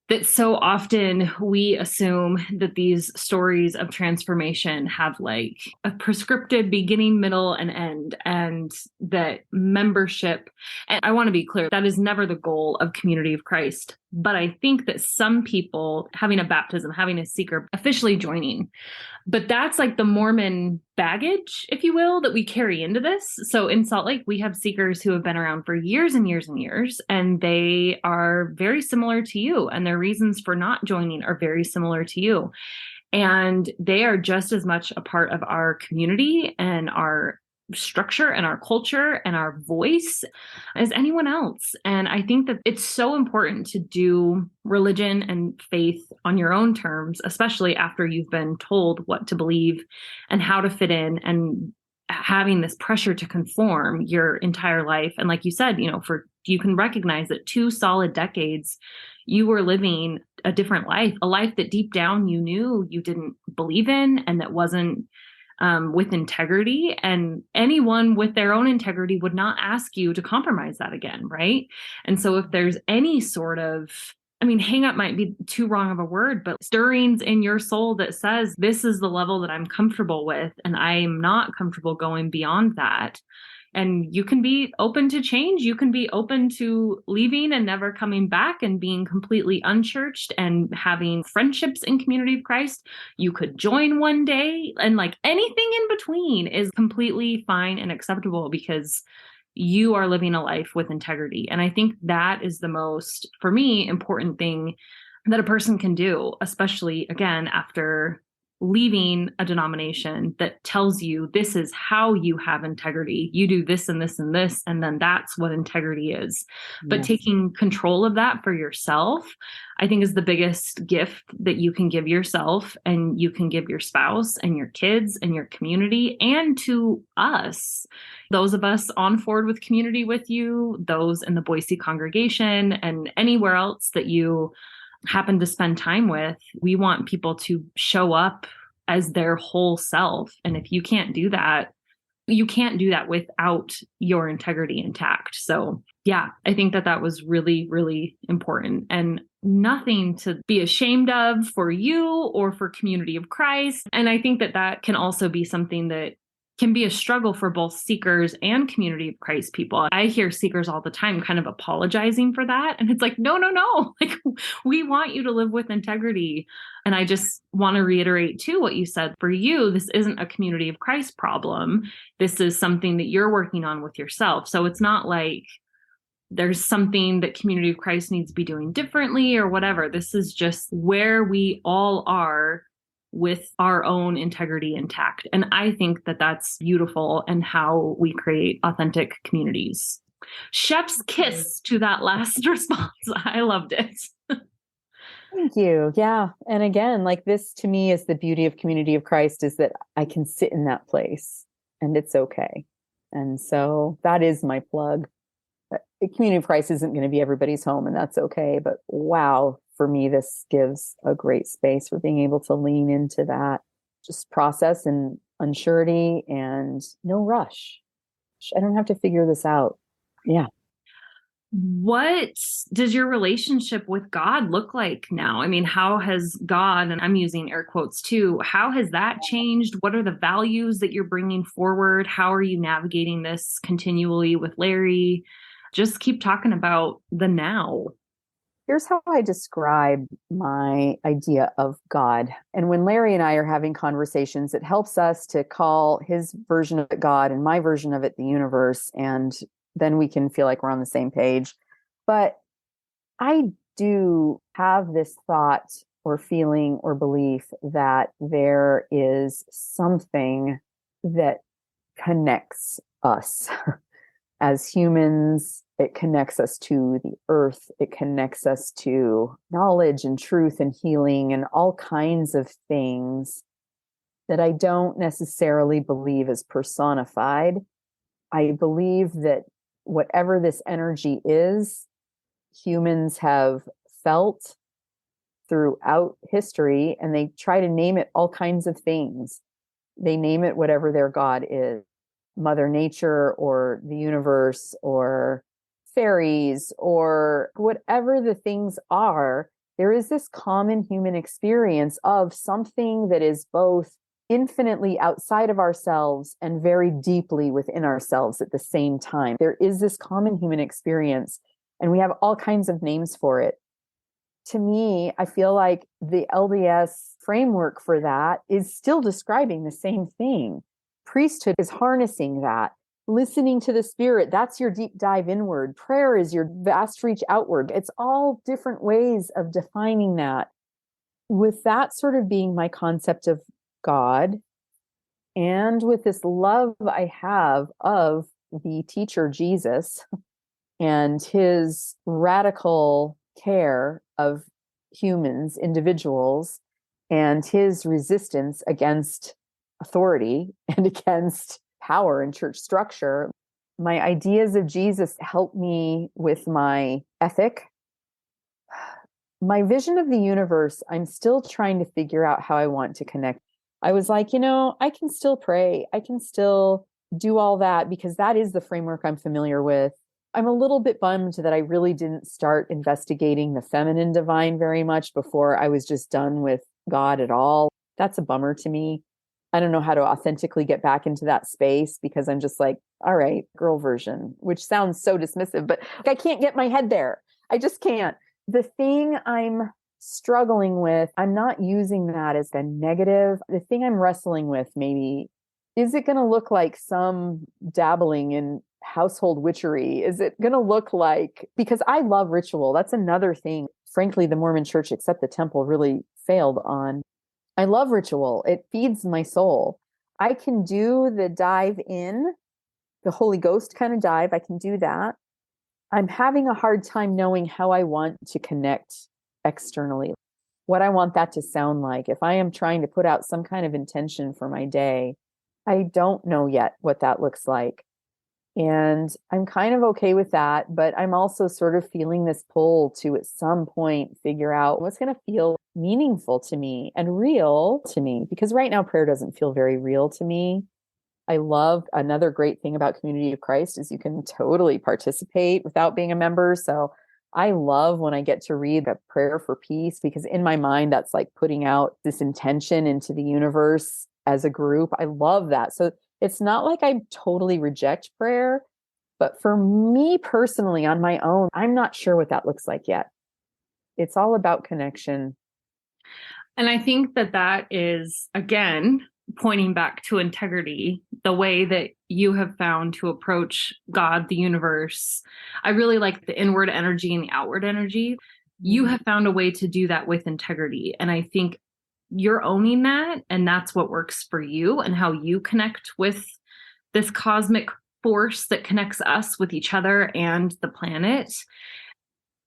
that so often we assume that these stories of transformation have like a prescriptive beginning, middle, and end, and that membership. And I want to be clear, that is never the goal of Community of Christ. But I think that some people having a baptism, having a seeker, officially joining, but that's like the Mormon baggage, if you will, that we carry into this. So in Salt Lake, we have seekers who have been around for years and years and years, and they are very similar to you. And their reasons for not joining are very similar to you. And they are just as much a part of our community and our structure and our culture and our voice as anyone else. And I think that it's so important to do religion and faith on your own terms, especially after you've been told what to believe and how to fit in, and having this pressure to conform your entire life. And like you said, you can recognize that 2 solid decades you were living a different life, a life that deep down you knew you didn't believe in and that wasn't with integrity. And anyone with their own integrity would not ask you to compromise that again, right? And so if there's any sort of, hang up might be too wrong of a word, but stirrings in your soul that says, this is the level that I'm comfortable with, and I am not comfortable going beyond that. And you can be open to change. You can be open to leaving and never coming back and being completely unchurched and having friendships in Community of Christ. You could join one day, and like anything in between is completely fine and acceptable because you are living a life with integrity. And I think that is the most, for me, important thing that a person can do, especially again, after leaving a denomination that tells you this is how you have integrity. You do this and this and this, and then that's what integrity is. But Yes. Taking control of that for yourself, I think, is the biggest gift that you can give yourself, and you can give your spouse and your kids and your community, and to us, those of us on forward with community with you, those in the Boise congregation and anywhere else that you happen to spend time with. We want people to show up as their whole self. And if you can't do that, you can't do that without your integrity intact. So yeah, I think that was really, really important, and nothing to be ashamed of for you or for Community of Christ. And I think that can also be something that can be a struggle for both seekers and Community of Christ people. I hear seekers all the time kind of apologizing for that. And it's like, no. Like, we want you to live with integrity. And I just want to reiterate too what you said. For you, this isn't a Community of Christ problem. This is something that you're working on with yourself. So it's not like there's something that Community of Christ needs to be doing differently or whatever. This is just where we all are with our own integrity intact. And I think that that's beautiful, and how we create authentic communities. Chef's kiss to that last response. I loved it. Thank you. Yeah. And again, like this to me is the beauty of Community of Christ, is that I can sit in that place and it's okay. And so that is my plug. Community of Christ isn't going to be everybody's home, and that's okay. But wow, for me, this gives a great space for being able to lean into that just process and unsurety and no rush. I don't have to figure this out. Yeah. What does your relationship with God look like now? I mean, how has God, and I'm using air quotes too, how has that changed? What are the values that you're bringing forward? How are you navigating this continually with Larry? Just keep talking about the now. Here's how I describe my idea of God. And when Larry and I are having conversations, it helps us to call his version of it God and my version of it the universe. And then we can feel like we're on the same page. But I do have this thought or feeling or belief that there is something that connects us as humans. It connects us to the earth. It connects us to knowledge and truth and healing and all kinds of things that I don't necessarily believe is personified. I believe that whatever this energy is, humans have felt throughout history, and they try to name it all kinds of things. They name it whatever their God is, Mother Nature or the universe or fairies or whatever the things are. There is this common human experience of something that is both infinitely outside of ourselves and very deeply within ourselves at the same time. There is this common human experience, and we have all kinds of names for it. To me, I feel like the LDS framework for that is still describing the same thing. Priesthood is harnessing that. Listening to the Spirit, that's your deep dive inward. Prayer is your vast reach outward. It's all different ways of defining that. With that sort of being my concept of God, and with this love I have of the teacher Jesus and his radical care of humans, individuals, and his resistance against authority and against power and church structure, my ideas of Jesus help me with my ethic. My vision of the universe, I'm still trying to figure out how I want to connect. I was like, I can still pray. I can still do all that because that is the framework I'm familiar with. I'm a little bit bummed that I really didn't start investigating the feminine divine very much before I was just done with God at all. That's a bummer to me. I don't know how to authentically get back into that space because I'm just like, all right, girl version, which sounds so dismissive, but I can't get my head there. I just can't. The thing I'm struggling with, I'm not using that as a negative. The thing I'm wrestling with maybe, is it going to look like some dabbling in household witchery? Is it going to look like, because I love ritual. That's another thing. Frankly, the Mormon church, except the temple, really failed on. I love ritual. It feeds my soul. I can do the dive in, the Holy Ghost kind of dive. I can do that. I'm having a hard time knowing how I want to connect externally, what I want that to sound like. If I am trying to put out some kind of intention for my day, I don't know yet what that looks like. And I'm kind of okay with that, but I'm also sort of feeling this pull to at some point figure out what's going to feel meaningful to me and real to me, because right now prayer doesn't feel very real to me. I love another great thing about Community of Christ is you can totally participate without being a member. So I love when I get to read a prayer for peace, because in my mind, that's like putting out this intention into the universe as a group. I love that. So it's not like I totally reject prayer, but for me personally on my own, I'm not sure what that looks like yet. It's all about connection. And I think that is, again, pointing back to integrity, the way that you have found to approach God, the universe. I really like the inward energy and the outward energy. You have found a way to do that with integrity. And I think you're owning that, and that's what works for you and how you connect with this cosmic force that connects us with each other and the planet.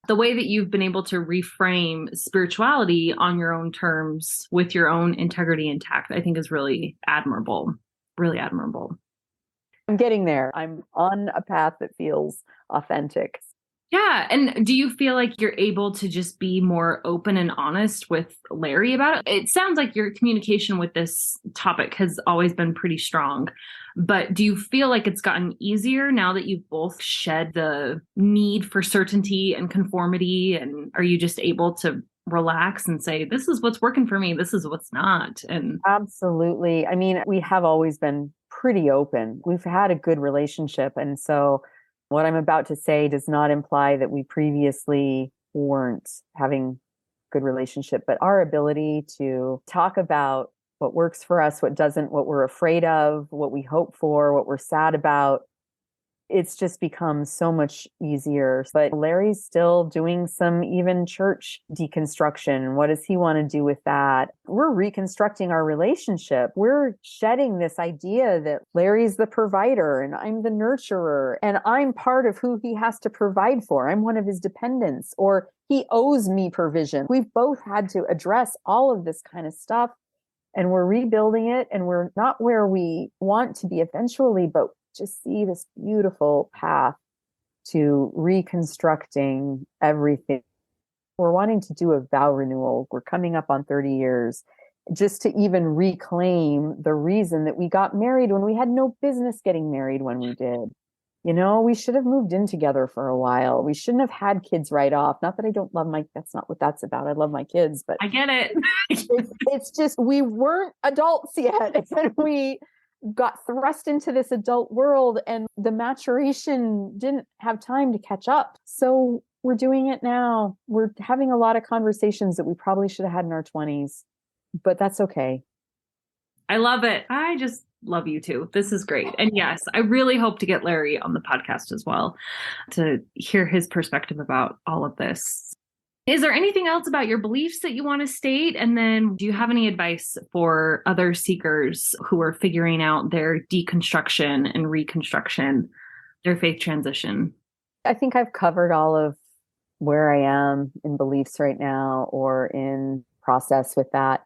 The way that you've been able to reframe spirituality on your own terms with your own integrity intact, I think is really admirable, really admirable. I'm getting there. I'm on a path that feels authentic. Yeah. And do you feel like you're able to just be more open and honest with Larry about it? It sounds like your communication with this topic has always been pretty strong, but do you feel like it's gotten easier now that you've both shed the need for certainty and conformity? And are you just able to relax and say, this is what's working for me, this is what's not? And Absolutely. I mean, we have always been pretty open. We've had a good relationship. And so what I'm about to say does not imply that we previously weren't having good relationship, but our ability to talk about what works for us, what doesn't, what we're afraid of, what we hope for, what we're sad about, it's just become so much easier. But Larry's still doing some even church deconstruction. What does he want to do with that? We're reconstructing our relationship. We're shedding this idea that Larry's the provider and I'm the nurturer and I'm part of who he has to provide for. I'm one of his dependents, or he owes me provision. We've both had to address all of this kind of stuff, and we're rebuilding it, and we're not where we want to be eventually, but just see this beautiful path to reconstructing everything. We're wanting to do a vow renewal. We're coming up on 30 years just to even reclaim the reason that we got married when we had no business getting married when we did. You know, we should have moved in together for a while. We shouldn't have had kids right off. Not that I don't love that's not what that's about. I love my kids, but I get it. it's just, we weren't adults yet. And we got thrust into this adult world, and the maturation didn't have time to catch up. So we're doing it now. We're having a lot of conversations that we probably should have had in our 20s, but that's okay. I love it. I just love you too. This is great. And yes, I really hope to get Larry on the podcast as well to hear his perspective about all of this. Is there anything else about your beliefs that you want to state? And then do you have any advice for other seekers who are figuring out their deconstruction and reconstruction, their faith transition? I think I've covered all of where I am in beliefs right now, or in process with that.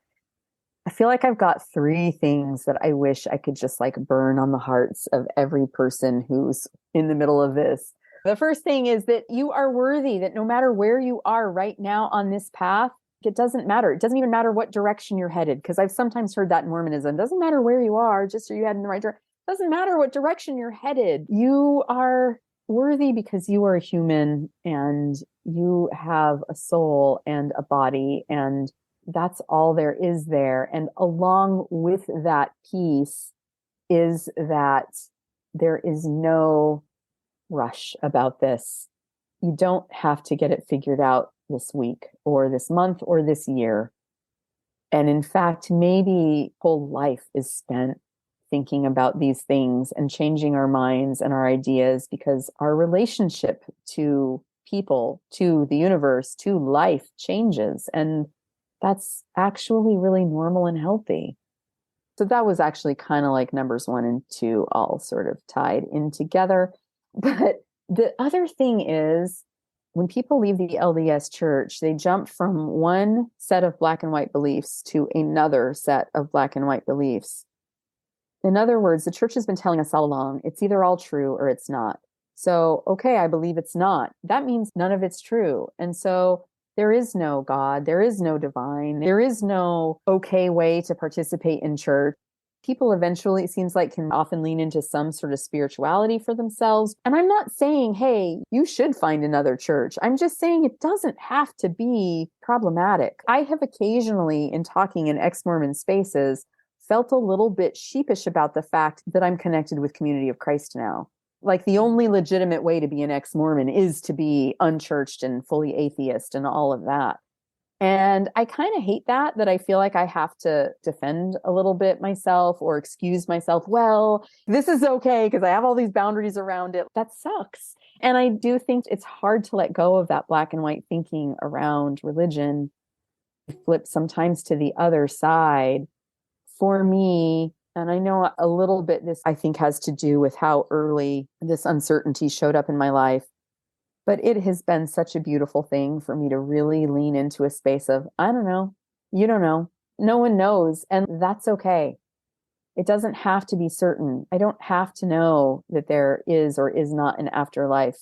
I feel like I've got 3 things that I wish I could just like burn on the hearts of every person who's in the middle of this. The first thing is that you are worthy, that no matter where you are right now on this path, it doesn't matter. It doesn't even matter what direction you're headed, because I've sometimes heard that in Mormonism. It doesn't matter where you are, just are you heading in the right direction. It doesn't matter what direction you're headed. You are worthy because you are a human and you have a soul and a body, and that's all there is there. And along with that piece is that there is no rush about this. You don't have to get it figured out this week or this month or this year. And in fact, maybe whole life is spent thinking about these things and changing our minds and our ideas, because our relationship to people, to the universe, to life changes. And that's actually really normal and healthy. So that was actually kind of like numbers 1 and 2 all sort of tied in together. But the other thing is, when people leave the LDS church, they jump from one set of black and white beliefs to another set of black and white beliefs. In other words, the church has been telling us all along, it's either all true or it's not. So, okay, I believe it's not. That means none of it's true. And so there is no God, there is no divine, there is no okay way to participate in church. People eventually, it seems like, can often lean into some sort of spirituality for themselves. And I'm not saying, hey, you should find another church. I'm just saying it doesn't have to be problematic. I have occasionally, in talking in ex-Mormon spaces, felt a little bit sheepish about the fact that I'm connected with Community of Christ now. Like, the only legitimate way to be an ex-Mormon is to be unchurched and fully atheist and all of that. And I kind of hate that I feel like I have to defend a little bit myself or excuse myself. Well, this is okay because I have all these boundaries around it. That sucks. And I do think it's hard to let go of that black and white thinking around religion. Flip sometimes to the other side. For me, And I know a little bit this, I think, has to do with how early this uncertainty showed up in my life. But it has been such a beautiful thing for me to really lean into a space of, I don't know, you don't know, no one knows. And that's okay. It doesn't have to be certain. I don't have to know that there is or is not an afterlife.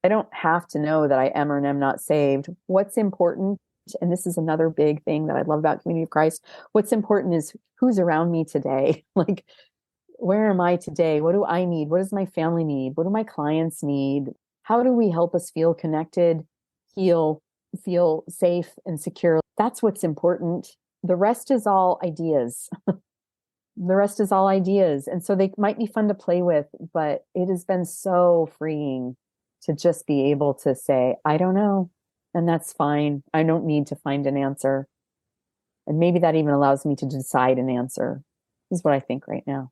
I don't have to know that I am or am not saved. What's important, and this is another big thing that I love about Community of Christ, what's important is who's around me today. Like, where am I today? What do I need? What does my family need? What do my clients need? How do we help us feel connected, heal, feel safe and secure? That's what's important. The rest is all ideas. The rest is all ideas. And so they might be fun to play with, but it has been so freeing to just be able to say, I don't know. And that's fine. I don't need to find an answer. And maybe that even allows me to decide an answer, is what I think right now.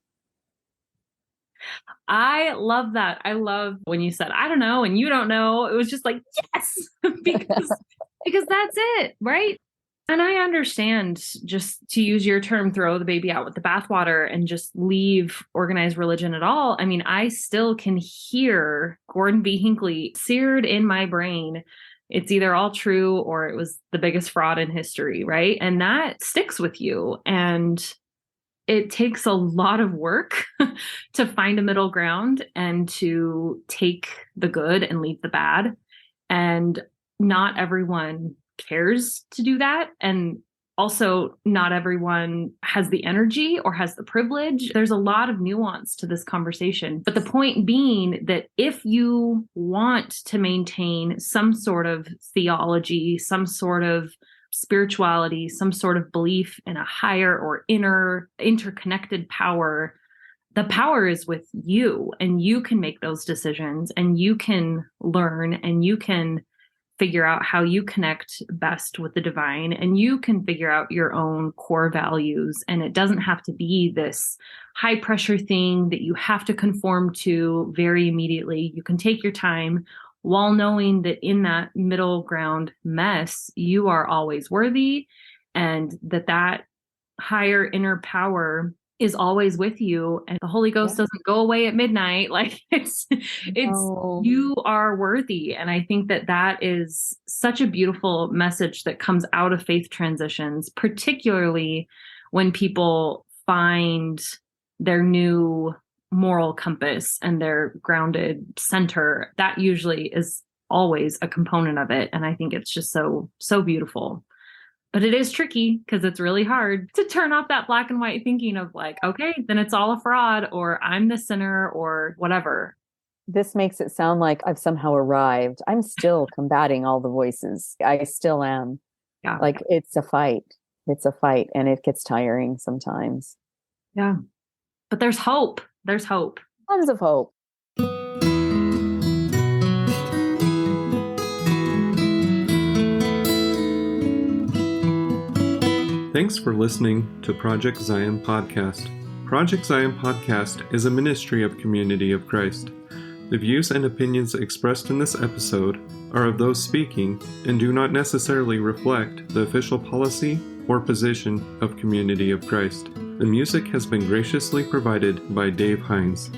I love that. I love when you said, I don't know, and you don't know. It was just like, yes, because that's it, right? And I understand, just to use your term, throw the baby out with the bathwater and just leave organized religion at all. I mean, I still can hear Gordon B. Hinckley seared in my brain. It's either all true or it was the biggest fraud in history, right? And that sticks with you. And it takes a lot of work to find a middle ground and to take the good and leave the bad. And not everyone cares to do that. And also, not everyone has the energy or has the privilege. There's a lot of nuance to this conversation. But the point being that if you want to maintain some sort of theology, some sort of spirituality, some sort of belief in a higher or inner interconnected power, the power is with you, and you can make those decisions, and you can learn, and you can figure out how you connect best with the divine, and you can figure out your own core values. And it doesn't have to be this high pressure thing that you have to conform to very immediately. You can take your time while knowing that in that middle ground mess, you are always worthy, and that higher inner power is always with you, and the Holy Ghost doesn't go away at midnight. Like it's you are worthy. And I think that is such a beautiful message that comes out of faith transitions, particularly when people find their new moral compass and their grounded center. That usually is always a component of it. And I think it's just so beautiful. But it is tricky because it's really hard to turn off that black and white thinking of like, okay, then it's all a fraud, or I'm the sinner, or whatever. This makes it sound like I've somehow arrived. I'm still combating all the voices. I still am. Yeah. Like it's a fight. It's a fight, and it gets tiring sometimes. Yeah. But there's hope. There's hope. Tons of hope. Thanks for listening to Project Zion Podcast. Project Zion Podcast is a ministry of Community of Christ. The views and opinions expressed in this episode are of those speaking and do not necessarily reflect the official policy or position of Community of Christ. The music has been graciously provided by Dave Hines.